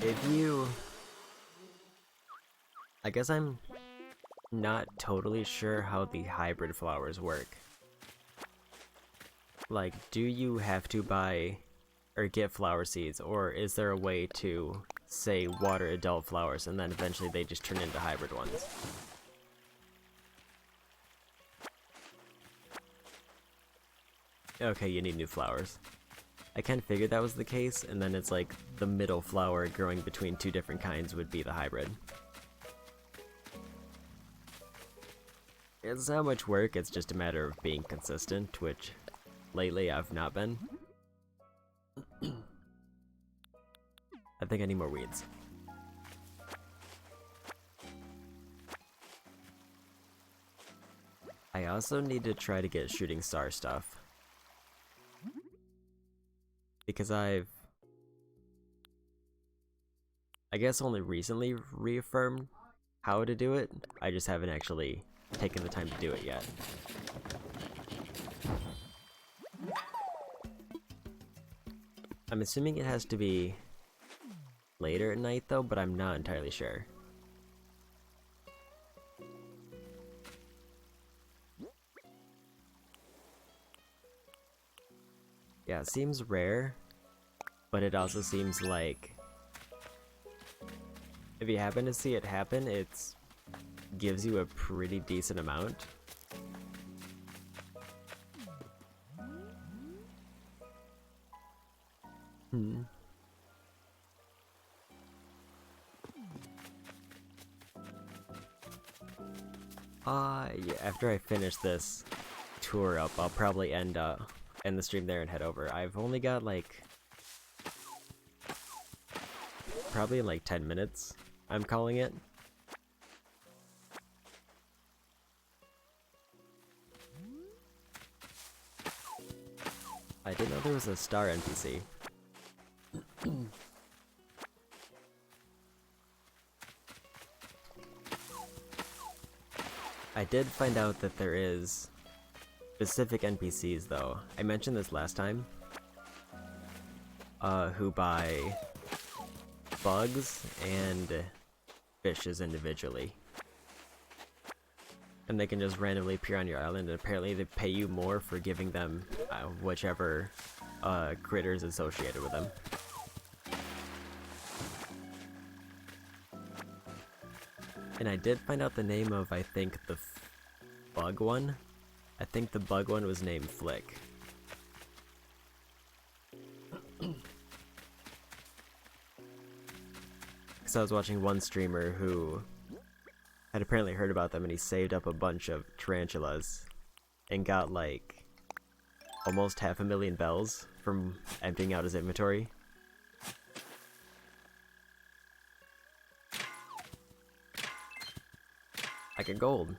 If you... I guess I'm not totally sure how the hybrid flowers work. Like, do you have to buy or get flower seeds, or is there a way to, say, water adult flowers and then eventually they just turn into hybrid ones? Okay, you need new flowers. I kind of figured that was the case, and then it's like the middle flower growing between 2 different kinds would be the hybrid. It's not much work, it's just a matter of being consistent, which lately I've not been. I think I need more weeds. I also need to try to get shooting star stuff. Because I guess only recently reaffirmed how to do it. I just haven't actually taken the time to do it yet. I'm assuming it has to be later at night though, but I'm not entirely sure. Yeah, it seems rare, but it also seems like if you happen to see it happen, it gives you a pretty decent amount. Yeah, after I finish this tour up, I'll probably end the stream there and head over. I've only got like probably in like 10 minutes, I'm calling it. I didn't know there was a star NPC. I did find out that there is specific NPCs though. I mentioned this last time. Who buy bugs and fishes individually. And they can just randomly appear on your island, and apparently they pay you more for giving them whichever critters associated with them. And I did find out the name of, I think, the bug one. I think the bug one was named Flick. Because I was watching one streamer who had apparently heard about them, and he saved up a bunch of tarantulas and got like almost 500,000 bells from emptying out his inventory. Like a gold.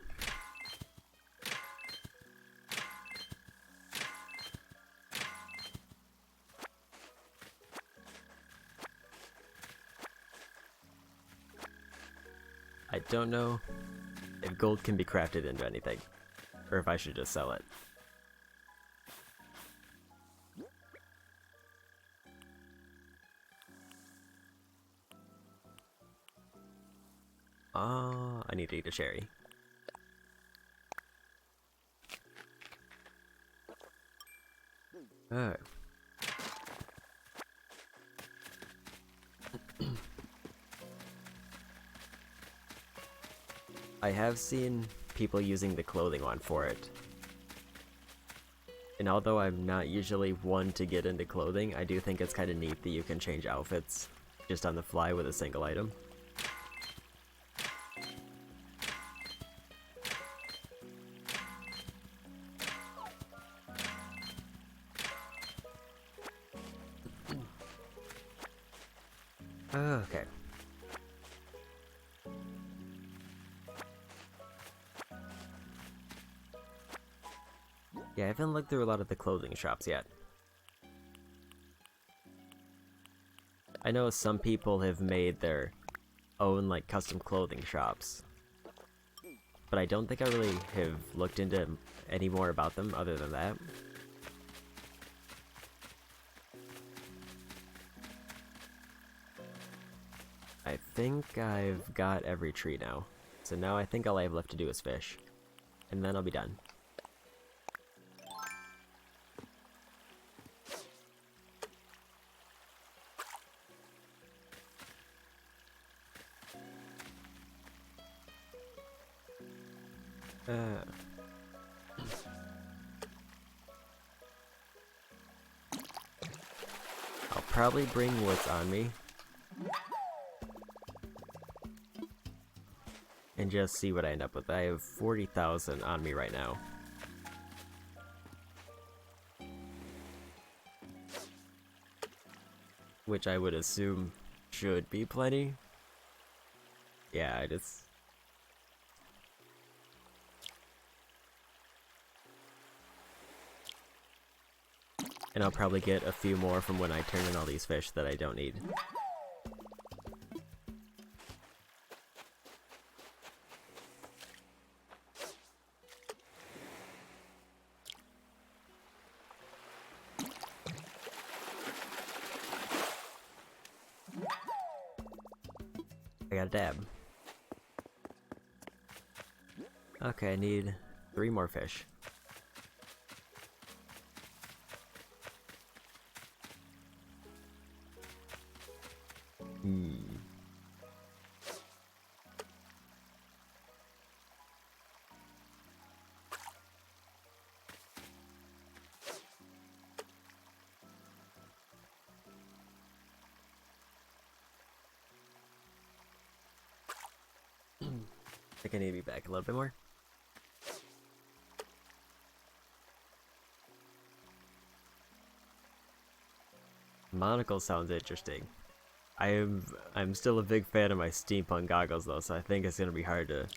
I don't know if gold can be crafted into anything, or if I should just sell it. I need to eat a cherry. Alright. I have seen people using the clothing one for it. And although I'm not usually one to get into clothing, I do think it's kind of neat that you can change outfits just on the fly with a single item. Okay. Yeah, I haven't looked through a lot of the clothing shops yet. I know some people have made their own like custom clothing shops, but I don't think I really have looked into any more about them other than that. I think I've got every tree now, so now I think all I have left to do is fish, and then I'll be done. I'll probably bring what's on me and just see what I end up with. I have 40,000 on me right now. Which I would assume should be plenty. Yeah, I just... And I'll probably get a few more from when I turn in all these fish that I don't need. I got a dab. Okay, I need 3 more fish. I think I need to be back a little bit more. Monocle sounds interesting. I'm still a big fan of my steampunk goggles though, so I think it's gonna be hard to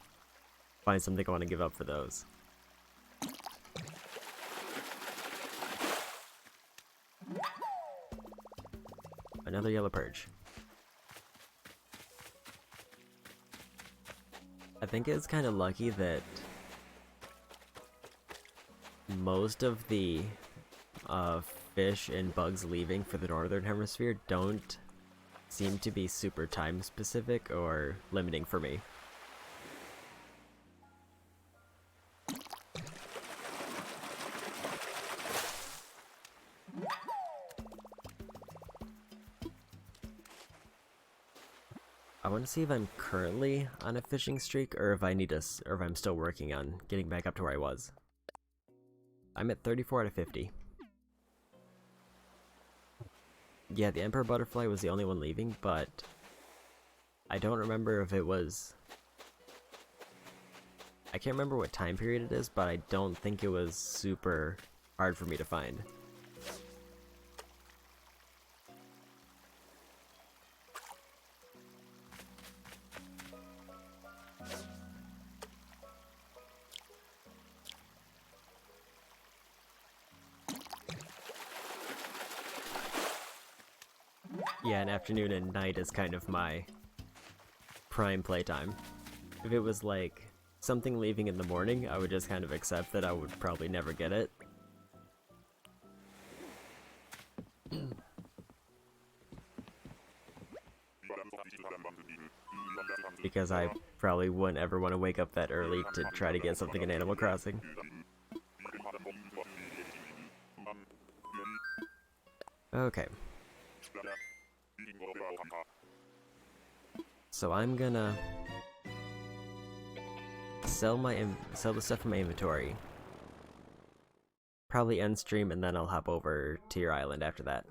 find something I want to give up for those. Another yellow perch. I think it's kind of lucky that most of the fish and bugs leaving for the northern hemisphere don't seem to be super time specific or limiting for me. I want to see if I'm currently on a fishing streak or if or if I'm still working on getting back up to where I was. I'm at 34 out of 50. Yeah, the emperor butterfly was the only one leaving, but I don't remember if it was... I can't remember what time period it is, but I don't think it was super hard for me to find. Yeah, and afternoon and night is kind of my prime playtime. If it was like something leaving in the morning, I would just kind of accept that I would probably never get it. Because I probably wouldn't ever want to wake up that early to try to get something in Animal Crossing. Okay. So I'm gonna sell the stuff from my inventory. Probably end stream and then I'll hop over to your island after that.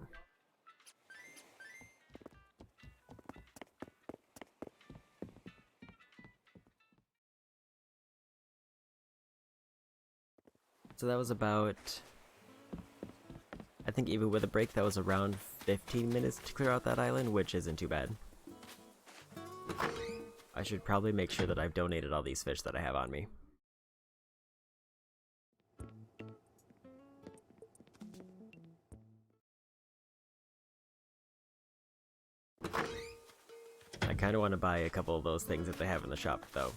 So that was about, I think even with a break, that was around 15 minutes to clear out that island, which isn't too bad. I should probably make sure that I've donated all these fish that I have on me. I kind of want to buy a couple of those things that they have in the shop, though.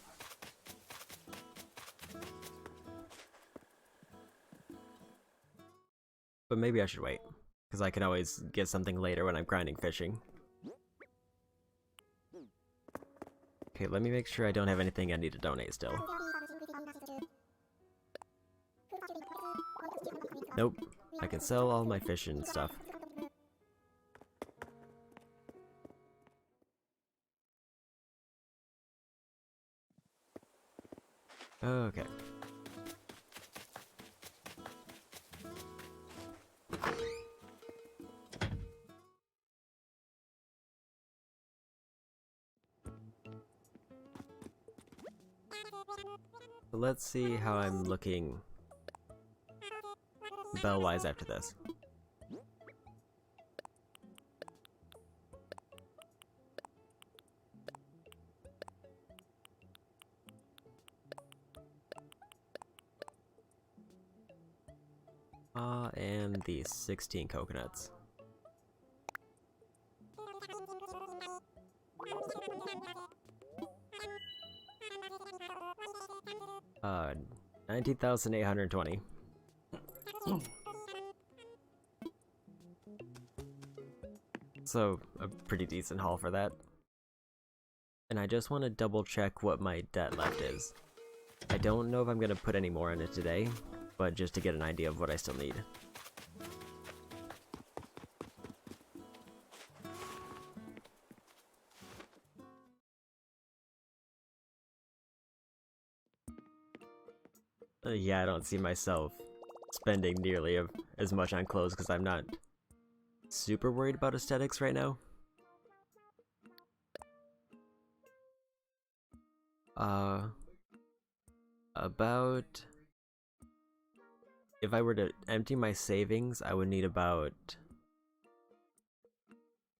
But maybe I should wait, because I can always get something later when I'm grinding fishing. Okay, let me make sure I don't have anything I need to donate still. Nope, I can sell all my fish and stuff. Okay. So let's see how I'm looking bell-wise after this. And the 16 coconuts. 19,820. So, a pretty decent haul for that. And I just want to double check what my debt left is. I don't know if I'm going to put any more in it today, but just to get an idea of what I still need. Yeah, I don't see myself spending nearly as much on clothes because I'm not super worried about aesthetics right now. About... If I were to empty my savings, I would need about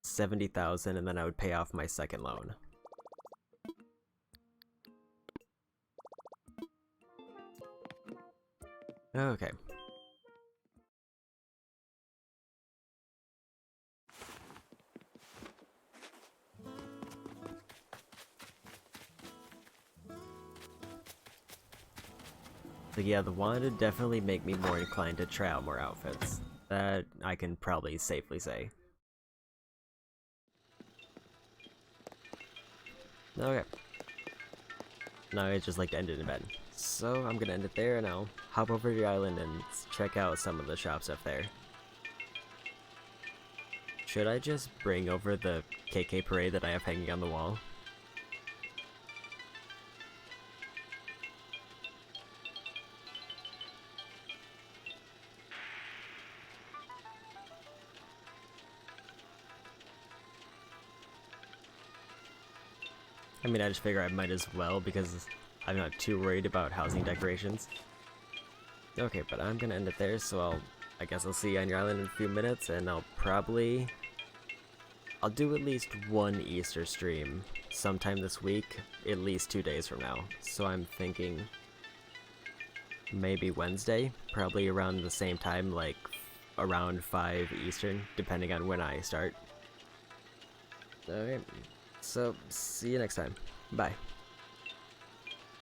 70,000 and then I would pay off my second loan. Okay. So yeah, the wand would definitely make me more inclined to try out more outfits. That I can probably safely say. Okay. Now I'd just like to end it in bed. So I'm gonna end it there and I'll hop over to the island and check out some of the shops up there. Should I just bring over the KK parade that I have hanging on the wall? I mean, I just figure I might as well because I'm not too worried about housing decorations. Okay, but I'm gonna end it there, so I guess I'll see you on your island in a few minutes, and I'll do at least one Easter stream sometime this week, at least 2 days from now. So I'm thinking maybe Wednesday, probably around the same time, like around 5 Eastern, depending on when I start. Okay, so see you next time. Bye.